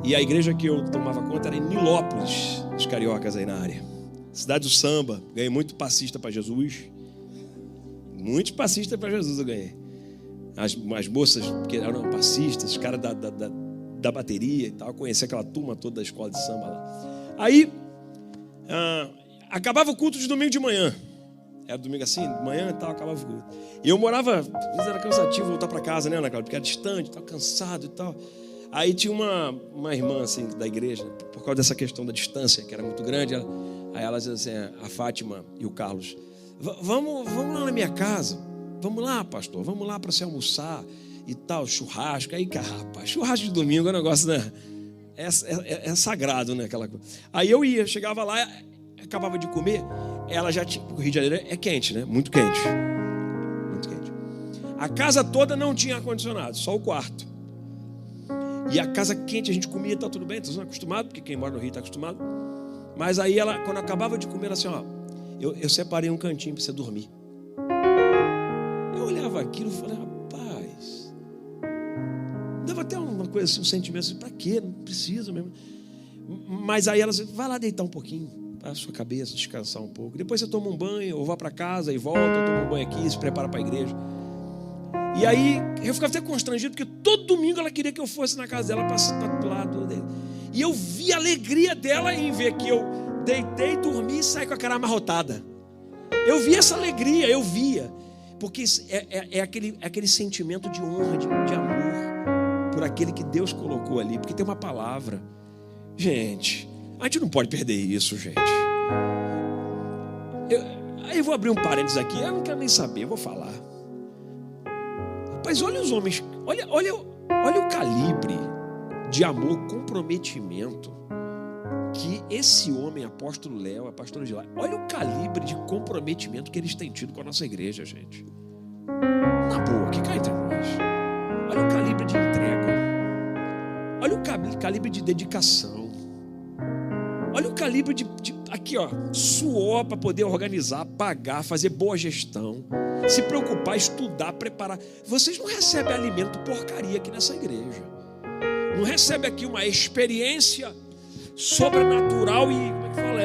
E a igreja que eu tomava conta era em Nilópolis, os cariocas aí na área. Cidade do samba, ganhei muito passista para Jesus. Muitos passistas para Jesus eu ganhei. As moças que eram passistas, os caras da bateria e tal. Eu conheci aquela turma toda da escola de samba lá. Aí, acabava o culto de domingo de manhã. Era domingo assim, de manhã e tal, acabava o culto. E eu morava, às vezes era cansativo voltar para casa, né, Ana Cláudia? Porque era distante, estava cansado e tal. Aí tinha uma irmã assim da igreja, por causa dessa questão da distância, que era muito grande. Aí ela dizia assim, a Fátima e o Carlos, vamos lá na minha casa. Vamos lá, pastor, vamos lá para você almoçar e tal, churrasco. Aí, rapaz, churrasco de domingo é um negócio, né? É sagrado, né? Aquela coisa. Aí eu ia, chegava lá, acabava de comer, ela já tinha, porque o Rio de Janeiro é quente, né? Muito quente. Muito quente. A casa toda não tinha ar-condicionado, só o quarto. E a casa quente, a gente comia, tá tudo bem, tá acostumado, porque quem mora no Rio está acostumado. Mas aí ela, quando acabava de comer, ela assim, ó, eu separei um cantinho para você dormir. Eu olhava aquilo e falei, rapaz, dava até uma coisa assim, um sentimento assim, para quê? Não precisa mesmo. Mas aí ela disse, vai lá deitar um pouquinho, para a sua cabeça, descansar um pouco. Depois você toma um banho, ou vá para casa e volta, ou toma um banho aqui, se prepara para a igreja. E aí eu ficava até constrangido, porque todo domingo ela queria que eu fosse na casa dela para estar do lado dele. E eu vi a alegria dela em ver que eu deitei, dormi e saí com a cara amarrotada. Eu vi essa alegria, eu via. Porque é aquele sentimento de honra, de amor por aquele que Deus colocou ali. Porque tem uma palavra. Gente, a gente não pode perder isso, gente. Aí eu vou abrir um parênteses aqui, eu não quero nem saber, eu vou falar. Rapaz, olha os homens, olha o calibre de amor, comprometimento que esse homem, apóstolo Léo, a pastora Gilai, olha o calibre de comprometimento que eles têm tido com a nossa igreja, gente. Na boa, que cai entre nós. Olha o calibre de entrega. Olha o calibre de dedicação. Olha o calibre de aqui, ó, suor para poder organizar, pagar, fazer boa gestão, se preocupar, estudar, preparar. Vocês não recebem alimento porcaria aqui nessa igreja. Não recebem aqui uma experiência sobrenatural e, como é que fala,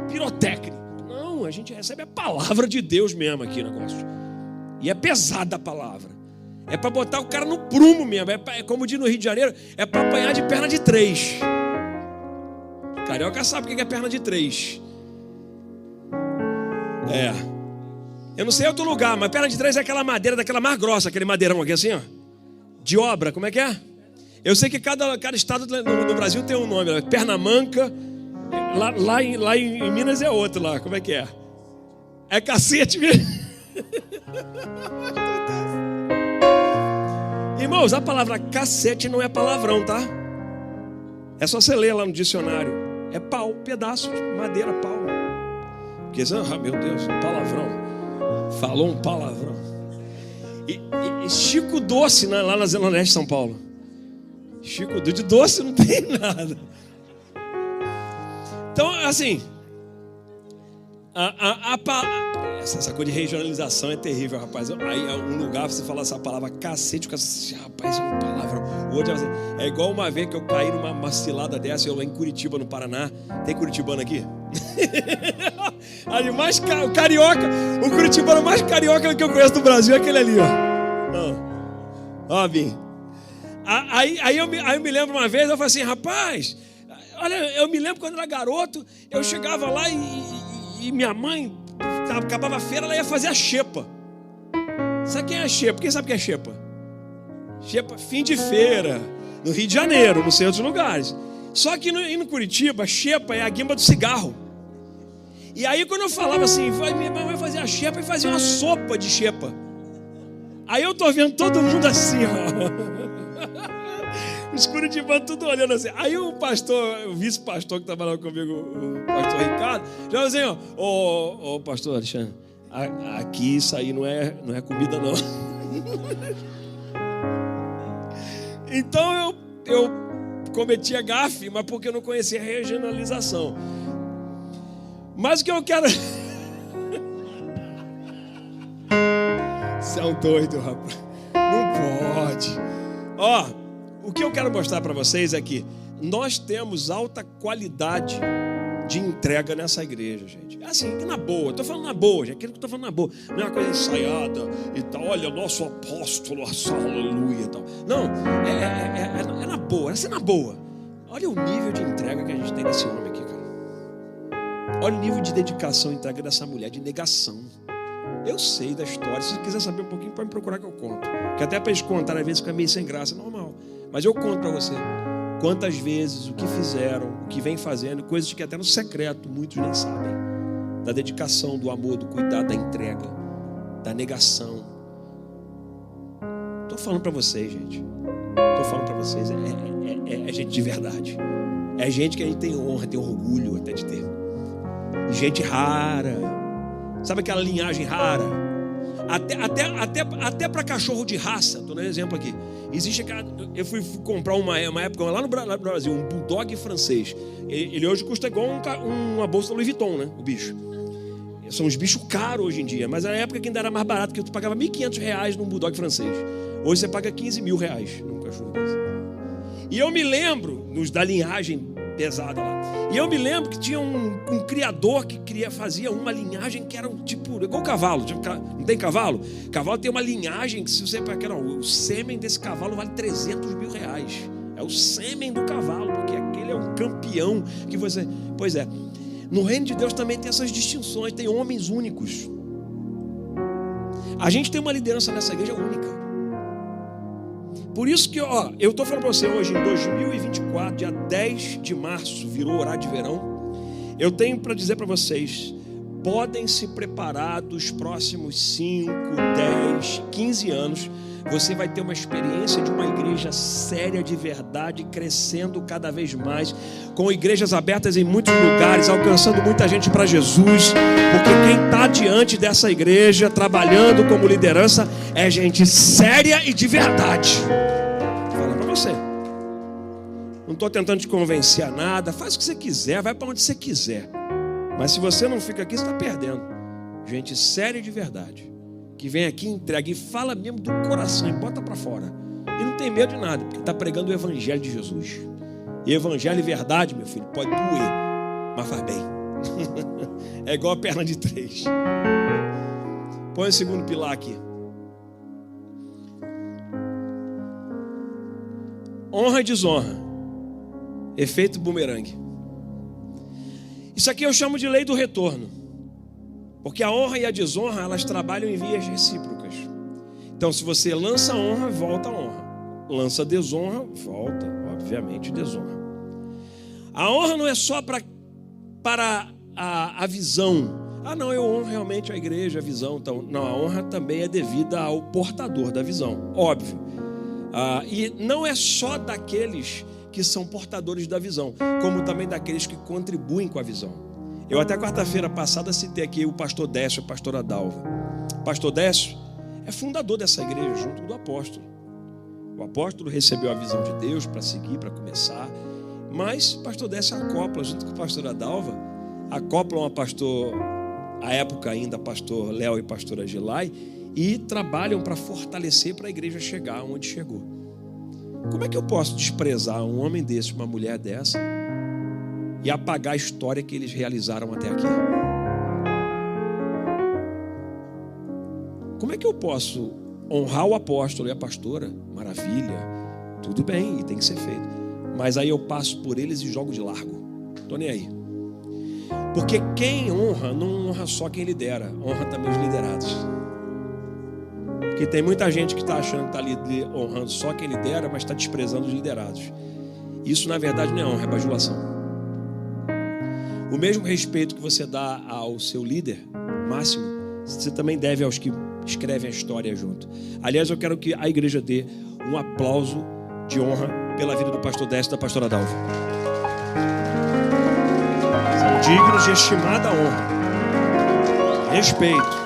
pirotécnica. Não, a gente recebe a palavra de Deus mesmo aqui no negócio. E é pesada a palavra. É para botar o cara no prumo mesmo. É como diz no Rio de Janeiro, é para apanhar de perna de 3. Carioca sabe o que é perna de 3. Eu não sei outro lugar, mas perna de 3 é aquela madeira daquela mais grossa, aquele madeirão aqui assim, ó. De obra, como é que é? Eu sei que cada estado no Brasil tem um nome. Perna manca, lá em Minas é outro lá. Como é que é? É cacete mesmo. Irmãos, a palavra cacete não é palavrão, tá? É só você ler lá no dicionário. É pau, pedaço de madeira, pau. Porque, meu Deus, palavrão. Falou um palavrão. E Chico Doce, né, lá na Zona Leste de São Paulo. Chico Doce, de doce não tem nada. Então, assim, essa coisa de regionalização é terrível, rapaz. Aí, um lugar você fala essa palavra cacete, o cara diz, rapaz, é uma palavra. O outro é igual uma vez que eu caí numa cilada dessa, eu lá em Curitiba, no Paraná. Tem curitibano aqui? Ali, mais carioca, o curitibano mais carioca que eu conheço do Brasil é aquele ali, ó. Bim. Aí eu me lembro uma vez, eu falei assim, rapaz, olha, eu me lembro quando eu era garoto, eu chegava lá e minha mãe, acabava a feira, ela ia fazer a xepa. Sabe quem é a xepa? Quem sabe o que é xepa? Xepa, fim de feira, no Rio de Janeiro, não sei outros lugares. Só que no Curitiba, xepa é a guimba do cigarro. E aí quando eu falava assim, minha mãe vai fazer a xepa e fazia uma sopa de xepa. Aí eu tô vendo todo mundo assim, ó. Os curitibanos tudo olhando assim. Aí o pastor, o vice-pastor que trabalhava comigo, o pastor Ricardo, já falou assim, ó, pastor Alexandre, aqui isso aí não é comida não. Então eu cometia gafe, mas porque eu não conhecia a regionalização. Mas o que eu quero... Você é um doido, rapaz. Não pode. O que eu quero mostrar para vocês é que nós temos alta qualidade de entrega nessa igreja, gente. É assim, na boa. Estou falando na boa, gente. Aquilo que eu estou falando na boa. Não é uma coisa ensaiada e tal. Olha, nosso apóstolo, aleluia e tal. Não, é na boa. Essa é na boa. Olha o nível de entrega que a gente tem desse homem aqui, cara. Olha o nível de dedicação e entrega dessa mulher, de negação. Eu sei da história. Se você quiser saber um pouquinho, pode me procurar que eu conto. Que até para eles contar, às vezes fica meio sem graça, normal. Mas eu conto para você quantas vezes, o que fizeram, o que vem fazendo, coisas que até no secreto muitos nem sabem. Da dedicação, do amor, do cuidado, da entrega, da negação. Estou falando para vocês, gente. Estou falando para vocês. É gente de verdade. É gente que a gente tem honra, tem orgulho até de ter. Gente rara. Sabe aquela linhagem rara? Até para cachorro de raça. Estou dando um exemplo aqui. Existe aquela... Eu fui comprar uma época lá no Brasil, um bulldog francês. Ele hoje custa igual uma bolsa da Louis Vuitton, né? O bicho. São uns bichos caros hoje em dia. Mas na época que ainda era mais barato, que tu pagava R$1.500 num bulldog francês. Hoje você paga R$15 mil num cachorro desse. E eu me lembro, nos da linhagem pesada lá. E eu me lembro que tinha um criador que fazia uma linhagem que era tipo, igual cavalo. Tipo, não tem cavalo? Cavalo tem uma linhagem que se você... o sêmen desse cavalo vale R$300 mil. É o sêmen do cavalo, porque aquele é um campeão que você... Pois é. No reino de Deus também tem essas distinções, tem homens únicos. A gente tem uma liderança nessa igreja única. Por isso que, eu estou falando para você hoje, em 2024, dia 10 de março, virou horário de verão. Eu tenho para dizer para vocês, podem se preparar dos próximos 5, 10, 15 anos. Você vai ter uma experiência de uma igreja séria de verdade, crescendo cada vez mais, com igrejas abertas em muitos lugares, alcançando muita gente para Jesus, porque quem está diante dessa igreja, trabalhando como liderança, é gente séria e de verdade. Vou falar para você. Não estou tentando te convencer a nada, faz o que você quiser, vai para onde você quiser. Mas se você não fica aqui, você está perdendo. Gente séria de verdade, que vem aqui, entrega e fala mesmo do coração e bota para fora. E não tem medo de nada, porque está pregando o evangelho de Jesus. E evangelho e verdade, meu filho, pode doer, mas faz bem. É igual a perna de 3. Põe o segundo pilar aqui. Honra e desonra. Efeito bumerangue. Isso aqui eu chamo de lei do retorno. Porque a honra e a desonra, elas trabalham em vias recíprocas. Então, se você lança honra, volta a honra. Lança desonra, volta, obviamente, desonra. A honra não é só para a visão. Ah, não, eu honro realmente a igreja, a visão. Então, não, a honra também é devida ao portador da visão, óbvio. E não é só daqueles que são portadores da visão, como também daqueles que contribuem com a visão. Eu até quarta-feira passada citei aqui o pastor Décio e a pastora Dalva. O pastor Décio é fundador dessa igreja junto do apóstolo. O apóstolo recebeu a visão de Deus para seguir, para começar. Mas o pastor Décio acopla junto com a pastora Dalva. Acoplam a pastor, à época ainda pastor Léo e pastora Gilai, e trabalham para fortalecer para a igreja chegar onde chegou. Como é que eu posso desprezar um homem desse, uma mulher dessa, e apagar a história que eles realizaram até aqui? Como é que eu posso honrar o apóstolo e a pastora? Maravilha, tudo bem, e tem que ser feito. Mas aí eu passo por eles e jogo de largo. Estou nem aí. Porque quem honra, não honra só quem lidera, honra também os liderados. Porque tem muita gente que está achando que está honrando só quem lidera, mas está desprezando os liderados. Isso, na verdade, não é honra, é bajulação. O mesmo respeito que você dá ao seu líder máximo, você também deve aos que escrevem a história junto. Aliás, eu quero que a igreja dê um aplauso de honra pela vida do pastor Décio e da pastora Dalva. São dignos de estimada honra. Respeito.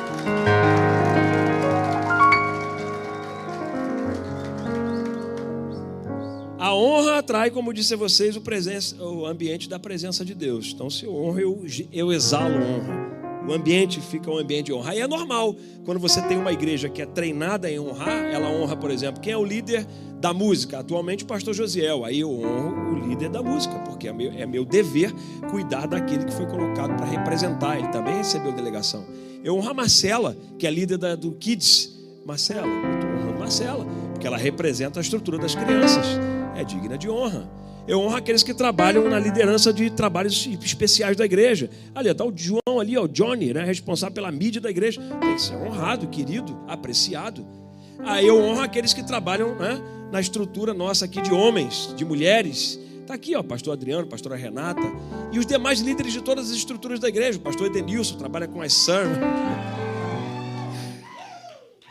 A honra atrai, como eu disse a vocês, o ambiente da presença de Deus. Então, se eu honro, eu exalo honra. O ambiente fica um ambiente de honra. E é normal, quando você tem uma igreja que é treinada em honrar, ela honra, por exemplo, quem é o líder da música? Atualmente o pastor Josiel. Aí eu honro o líder da música, porque é meu dever cuidar daquele que foi colocado para representar. Ele também recebeu delegação. Eu honro a Marcela, que é líder do Kids. Marcela, eu estou honrando Marcela, porque ela representa a estrutura das crianças. É digna de honra. Eu honro aqueles que trabalham na liderança de trabalhos especiais da igreja. Ali está o João ali, o Johnny, né, responsável pela mídia da igreja. Tem que ser honrado, querido, apreciado. Aí eu honro aqueles que trabalham, né, na estrutura nossa aqui de homens, de mulheres. Está aqui, ó, pastor Adriano, pastora Renata e os demais líderes de todas as estruturas da igreja. O pastor Edenilson trabalha com as servas.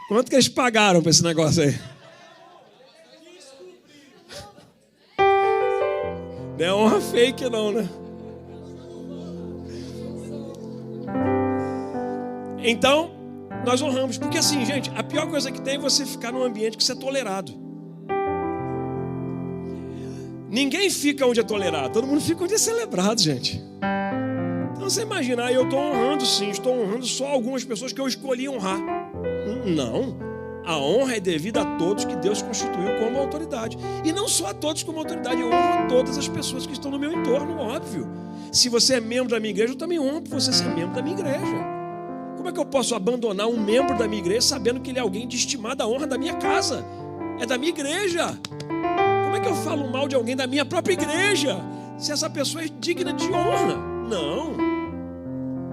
Quanto que eles pagaram para esse negócio aí? Não é honra fake não, né? Então, nós honramos. Porque assim, gente, a pior coisa que tem é você ficar num ambiente que você é tolerado. Ninguém fica onde é tolerado. Todo mundo fica onde é celebrado, gente. Então você imagina, eu estou honrando sim. Estou honrando só algumas pessoas que eu escolhi honrar. Não. A honra é devida a todos que Deus constituiu como autoridade. E não só a todos como autoridade, eu honro a todas as pessoas que estão no meu entorno, óbvio. Se você é membro da minha igreja, eu também honro por você ser membro da minha igreja. Como é que eu posso abandonar um membro da minha igreja sabendo que ele é alguém de estimada honra da minha casa? É da minha igreja. Como é que eu falo mal de alguém da minha própria igreja se essa pessoa é digna de honra?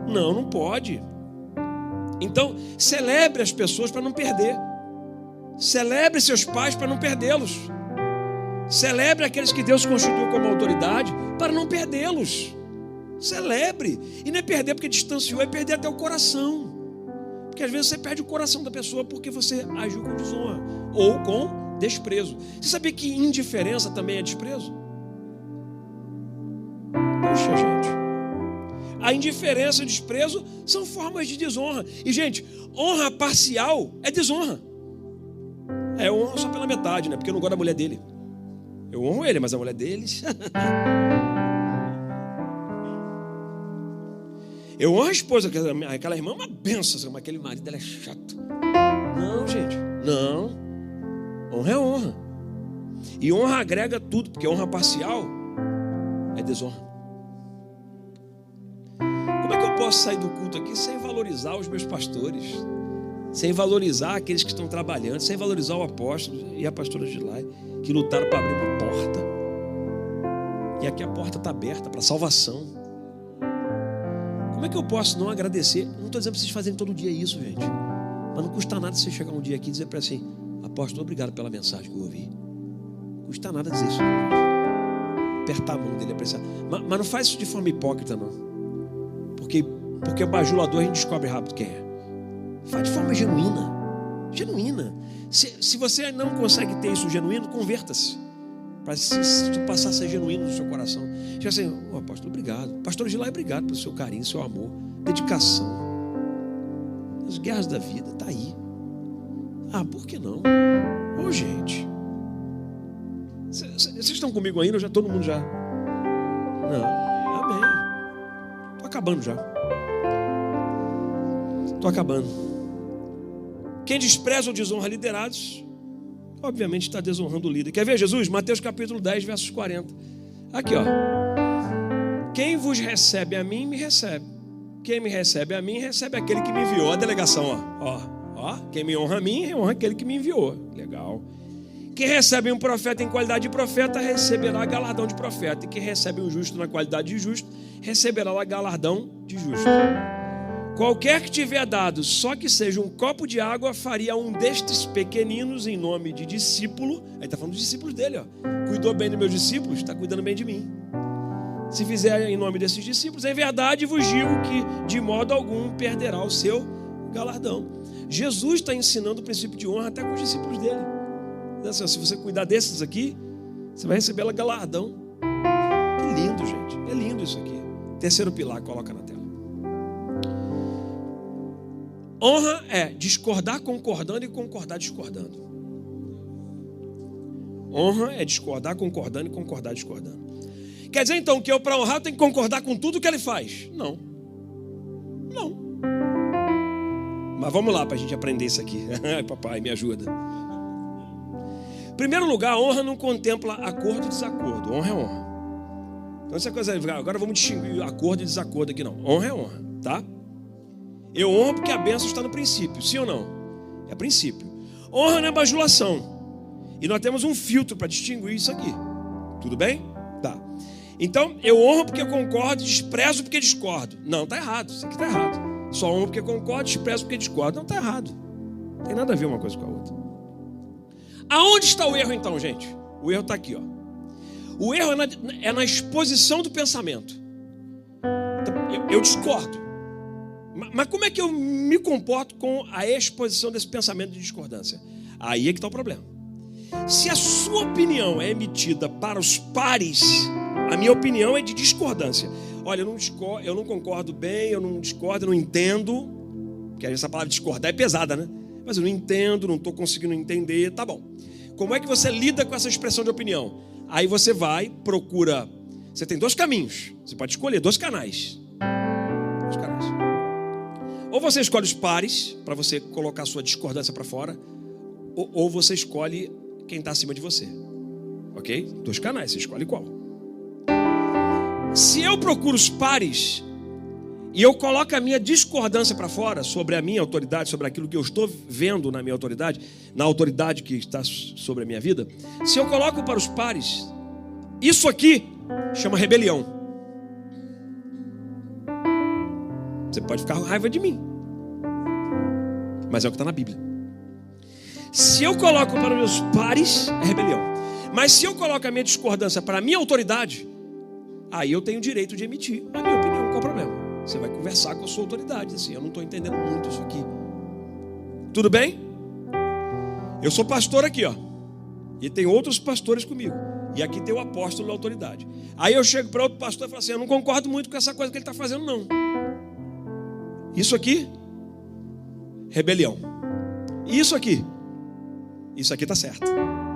Não pode. Então, celebre as pessoas para não perder. Celebre seus pais para não perdê-los. Celebre aqueles que Deus constituiu como autoridade para não perdê-los. Celebre. E não é perder porque distanciou, é perder até o coração. Porque às vezes você perde o coração da pessoa porque você agiu com desonra ou com desprezo. Você sabia que indiferença também é desprezo? Poxa, gente. A indiferença e o desprezo são formas de desonra. E, gente, honra parcial é desonra. Eu honro só pela metade, né? Porque eu não gosto da mulher dele. Eu honro ele, mas a mulher dele... Eu honro a esposa, aquela irmã é uma benção, mas aquele marido dela é chato. Não, gente, não. Honra é honra. E honra agrega tudo, porque honra parcial é desonra. Como é que eu posso sair do culto aqui sem valorizar os meus pastores? Sem valorizar aqueles que estão trabalhando, sem valorizar o apóstolo e a pastora Gilai, que lutaram para abrir uma porta. E aqui a porta está aberta para salvação. Como é que eu posso não agradecer? Não estou dizendo para vocês fazerem todo dia isso, gente. Mas não custa nada você chegar um dia aqui e dizer para assim: apóstolo, obrigado pela mensagem que eu ouvi. Não custa nada dizer isso, gente. Apertar a mão dele, apreciar. Mas não faz isso de forma hipócrita, não. Porque bajulador a gente descobre rápido quem é. Faz de forma genuína. Genuína. Se você não consegue ter isso genuíno, converta-se. Para se tu passar a ser genuíno no seu coração. Já assim, apóstolo, obrigado. Pastor Gilai, obrigado pelo seu carinho, seu amor, dedicação. As guerras da vida, está aí. Por que não? Gente. Vocês estão comigo ainda? Já todo mundo já? Não. Amém. Estou acabando já. Estou acabando. Quem despreza ou desonra liderados, obviamente está desonrando o líder. Quer ver Jesus? Mateus capítulo 10, versos 40. Aqui, ó. Quem vos recebe a mim, me recebe. Quem me recebe a mim, recebe aquele que me enviou. A delegação, ó. Quem me honra a mim, honra aquele que me enviou. Legal. Quem recebe um profeta em qualidade de profeta, receberá galardão de profeta. E quem recebe um justo na qualidade de justo, receberá galardão de justo. Qualquer que tiver dado, só que seja um copo de água, faria um destes pequeninos em nome de discípulo. Aí está falando dos discípulos dele, ó. Cuidou bem dos meus discípulos, está cuidando bem de mim. Se fizer em nome desses discípulos, em verdade vos digo que de modo algum perderá o seu galardão. Jesus está ensinando o princípio de honra até com os discípulos dele. Assim, se você cuidar desses aqui, você vai receber galardão. Que lindo, gente. É lindo isso aqui. Terceiro pilar, coloca na tela. Honra é discordar concordando e concordar discordando. Honra é discordar concordando e concordar discordando. Quer dizer então que eu, para honrar, tenho que concordar com tudo que ele faz? Não. Mas vamos lá para a gente aprender isso aqui. Papai, me ajuda. Em primeiro lugar, a honra não contempla acordo e desacordo. Honra é honra. Então essa coisa, agora vamos distinguir acordo e desacordo aqui não. Honra é honra, tá? Eu honro porque a bênção está no princípio, sim ou não? É princípio. Honra não é bajulação. E nós temos um filtro para distinguir isso aqui. Tudo bem? Tá. Então, eu honro porque eu concordo, desprezo porque discordo. Não, está errado. Isso aqui está errado. Só honro porque concordo, desprezo porque discordo. Não, está errado. Não tem nada a ver uma coisa com a outra. Aonde está o erro então, gente? O erro está aqui, ó. O erro é na exposição do pensamento. Eu discordo. Mas como é que eu me comporto com a exposição desse pensamento de discordância? Aí é que está o problema. Se a sua opinião é emitida para os pares, a minha opinião é de discordância. Olha, eu não concordo bem, eu não discordo, eu não entendo. Porque essa palavra discordar é pesada, né? Mas eu não entendo, não estou conseguindo entender, tá bom. Como é que você lida com essa expressão de opinião? Aí você vai, procura. Você tem dois caminhos. Você pode escolher dois canais. Ou você escolhe os pares, para você colocar a sua discordância para fora, ou você escolhe quem está acima de você. Ok? Dois canais, você escolhe qual. Se eu procuro os pares e eu coloco a minha discordância para fora sobre a minha autoridade, sobre aquilo que eu estou vendo na minha autoridade, na autoridade que está sobre a minha vida, se eu coloco para os pares, isso aqui chama rebelião. Você pode ficar com raiva de mim, mas é o que está na Bíblia. Se eu coloco para os meus pares, é rebelião. Mas se eu coloco a minha discordância para a minha autoridade, aí eu tenho o direito de emitir a minha opinião. Qual o problema? Você vai conversar com a sua autoridade. Assim, eu não estou entendendo muito isso aqui. Tudo bem? Eu sou pastor aqui, ó. E tem outros pastores comigo. E aqui tem o apóstolo da autoridade. Aí eu chego para outro pastor e falo assim: eu não concordo muito com essa coisa que ele está fazendo, não. Isso aqui, rebelião. E isso aqui está certo.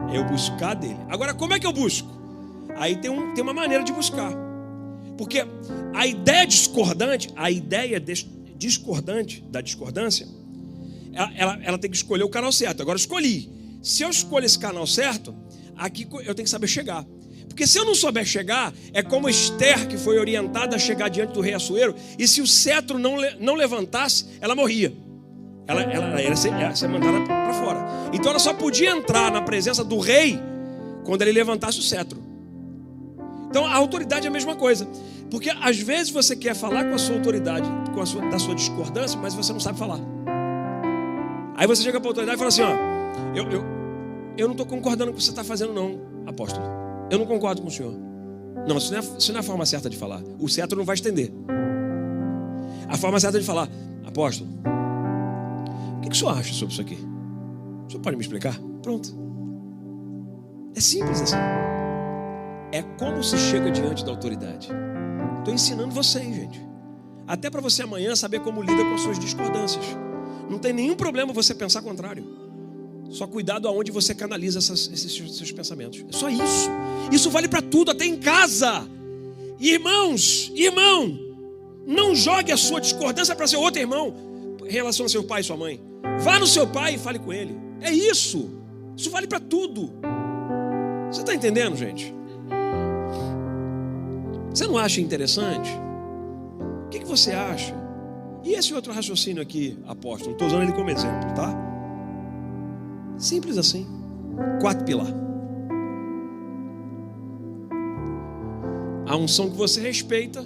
É eu buscar dele. Agora, como é que eu busco? Aí tem uma maneira de buscar. Porque a ideia discordante da discordância, ela tem que escolher o canal certo. Agora, escolhi. Se eu escolho esse canal certo, aqui eu tenho que saber chegar. Porque se eu não souber chegar, é como Esther, que foi orientada a chegar diante do rei Assuero, e se o cetro não levantasse, ela morria. Ela ia ser mandada para fora. Então ela só podia entrar na presença do rei quando ele levantasse o cetro. Então a autoridade é a mesma coisa. Porque às vezes você quer falar com a sua autoridade, da sua discordância, mas você não sabe falar. Aí você chega para a autoridade e fala assim, eu não estou concordando com o que você está fazendo não, apóstolo. Eu não concordo com o senhor. Não, isso não é a forma certa de falar. O cetro não vai estender. A forma certa de falar, apóstolo, o que o senhor acha sobre isso aqui? O senhor pode me explicar? Pronto. É simples assim. É como se chega diante da autoridade. Estou ensinando vocês, gente. Até para você amanhã saber como lida com as suas discordâncias. Não tem nenhum problema você pensar contrário. Só cuidado aonde você canaliza esses seus pensamentos. É só isso. Isso vale para tudo, até em casa. Irmão, não jogue a sua discordância para seu outro irmão em relação ao seu pai e sua mãe. Vá no seu pai e fale com ele. É isso. Isso vale para tudo. Você está entendendo, gente? Você não acha interessante? O que você acha? E esse outro raciocínio aqui, apóstolo? Estou usando ele como exemplo, tá? Simples assim. 4 pilares. A unção que você respeita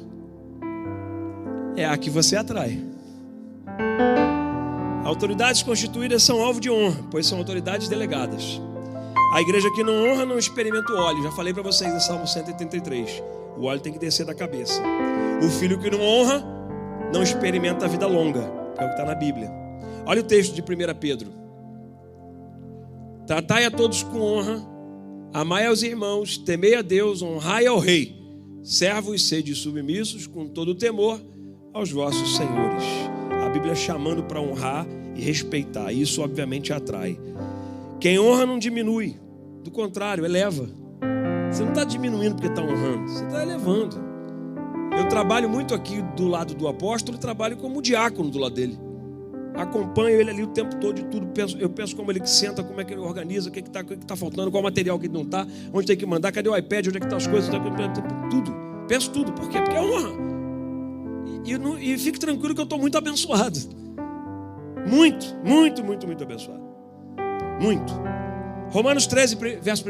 é a que você atrai. Autoridades constituídas são alvo de honra, pois são autoridades delegadas. A igreja que não honra não experimenta o óleo. Já falei para vocês em Salmo 183. O óleo tem que descer da cabeça. O filho que não honra não experimenta a vida longa. É o que está na Bíblia. Olha o texto de 1 Pedro. Tratai a todos com honra, amai aos irmãos, temei a Deus, honrai ao rei. Servos, sede submissos com todo o temor aos vossos senhores. A Bíblia chamando para honrar e respeitar. Isso obviamente atrai. Quem honra não diminui. Do contrário, eleva. Você não está diminuindo porque está honrando. Você está elevando. Eu trabalho muito aqui do lado do apóstolo e trabalho como diácono do lado dele. Acompanho ele ali o tempo todo de tudo. Eu penso como ele senta, como é que ele organiza, o que está faltando, qual material que não está, onde tem que mandar, cadê o iPad, onde é que estão as coisas, tudo. Penso tudo. Por quê? Porque é honra. E fique tranquilo que eu estou muito abençoado. Muito abençoado. Muito. Romanos 13, verso 1.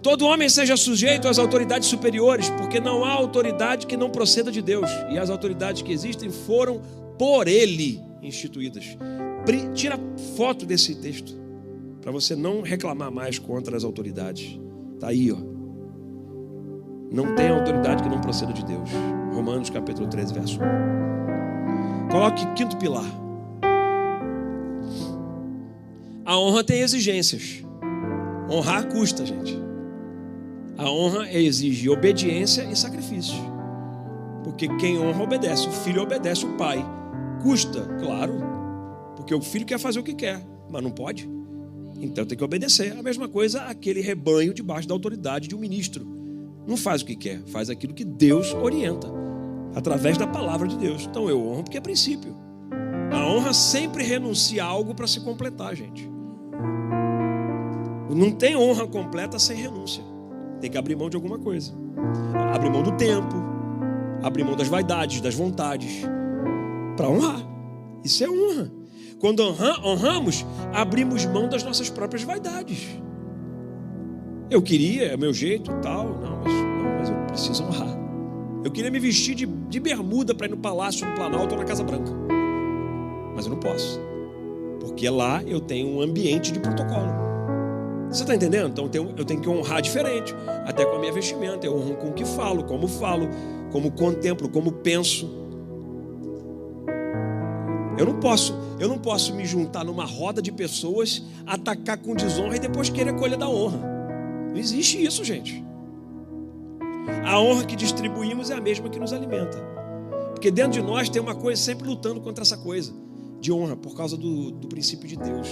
Todo homem seja sujeito às autoridades superiores, porque não há autoridade que não proceda de Deus. E as autoridades que existem foram por Ele instituídas. Tira foto desse texto, para você não reclamar mais contra as autoridades. Está aí, ó. Não tem autoridade que não proceda de Deus. Romanos capítulo 13, verso 1. Coloque 5º pilar. A honra tem exigências. Honrar custa, gente. A honra exige obediência e sacrifício. Porque quem honra obedece. O filho obedece o pai. Custa, claro. Porque o filho quer fazer o que quer, mas não pode. Então tem que obedecer. A mesma coisa aquele rebanho debaixo da autoridade de um ministro. Não faz o que quer, faz aquilo que Deus orienta. Através da palavra de Deus. Então eu honro porque é princípio. A honra sempre renuncia a algo para se completar, gente. Não tem honra completa sem renúncia. Tem que abrir mão de alguma coisa. Abrir mão do tempo. Abrir mão das vaidades, das vontades. Para honrar. Isso é honra. Quando honramos, abrimos mão das nossas próprias vaidades. Eu queria, é meu jeito e tal. Não, mas eu preciso honrar. Eu queria me vestir de bermuda para ir no Palácio, no Planalto ou na Casa Branca. Mas eu não posso. Porque lá eu tenho um ambiente de protocolo. Você está entendendo? Então eu tenho que honrar diferente. Até com a minha vestimenta. Eu honro com o que falo, como contemplo, como penso. Eu não posso me juntar numa roda de pessoas, atacar com desonra e depois querer colher da honra. Não existe isso, gente. A honra que distribuímos é a mesma que nos alimenta. Porque dentro de nós tem uma coisa sempre lutando contra essa coisa. de honra por causa do princípio de Deus.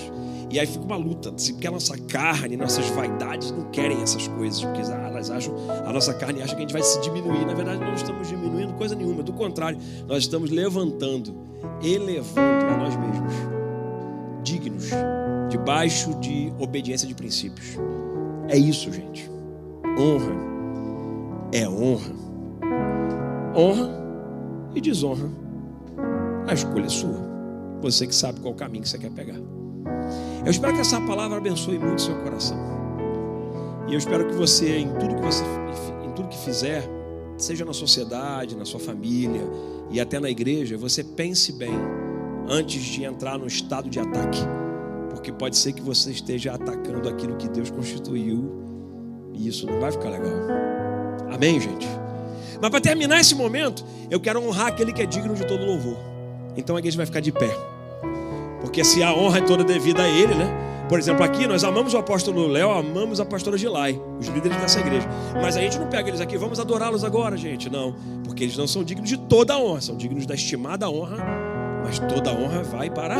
E aí fica uma luta, porque a nossa carne, nossas vaidades não querem essas coisas, porque elas acham, a nossa carne acha que a gente vai se diminuir. Na verdade, nós não estamos diminuindo coisa nenhuma, do contrário, nós estamos levantando, elevando a nós mesmos, dignos, debaixo de obediência de princípios. É isso, gente. Honra é honra. Honra e desonra, a escolha é sua. Você que sabe qual caminho que você quer pegar. Eu espero que essa palavra abençoe muito o seu coração. E eu espero que você, em tudo que fizer, seja na sociedade, na sua família e até na igreja, você pense bem antes de entrar no estado de ataque. Porque pode ser que você esteja atacando aquilo que Deus constituiu, e isso não vai ficar legal. Amém, gente? Mas para terminar esse momento, eu quero honrar aquele que é digno de todo louvor. Então a igreja vai ficar de pé, porque se a honra é toda devida a ele, né? Por exemplo, aqui nós amamos o apóstolo Léo, amamos a pastora Gilai, os líderes dessa igreja. Mas a gente não pega eles aqui, vamos adorá-los agora, gente. Não, porque eles não são dignos de toda a honra, são dignos da estimada honra, mas toda a honra vai para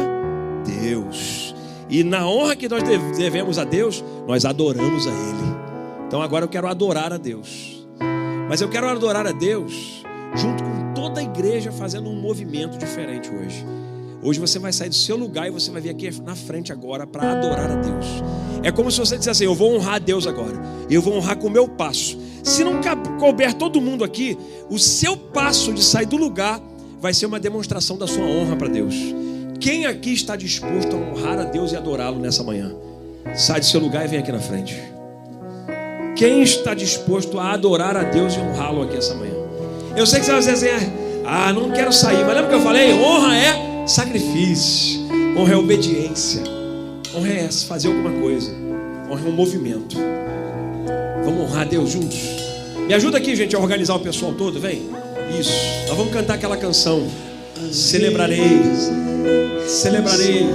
Deus. E na honra que nós devemos a Deus, nós adoramos a Ele. Então agora eu quero adorar a Deus. Mas eu quero adorar a Deus junto com toda a igreja, fazendo um movimento diferente hoje. Hoje você vai sair do seu lugar e você vai vir aqui na frente agora para adorar a Deus. É como se você dissesse assim: eu vou honrar a Deus agora. Eu vou honrar com o meu passo. Se não couber todo mundo aqui, o seu passo de sair do lugar vai ser uma demonstração da sua honra para Deus. Quem aqui está disposto a honrar a Deus e adorá-lo nessa manhã? Sai do seu lugar e vem aqui na frente. Quem está disposto a adorar a Deus e honrá-lo aqui essa manhã? Eu sei que você vai dizer assim: não quero sair. Mas lembra que eu falei? Honra é sacrifício. Honra é obediência. Honra é fazer alguma coisa. Honra é um movimento. Vamos honrar a Deus juntos? Me ajuda aqui, gente, a organizar o pessoal todo, vem. Isso. Nós vamos cantar aquela canção. Celebrarei, celebrarei.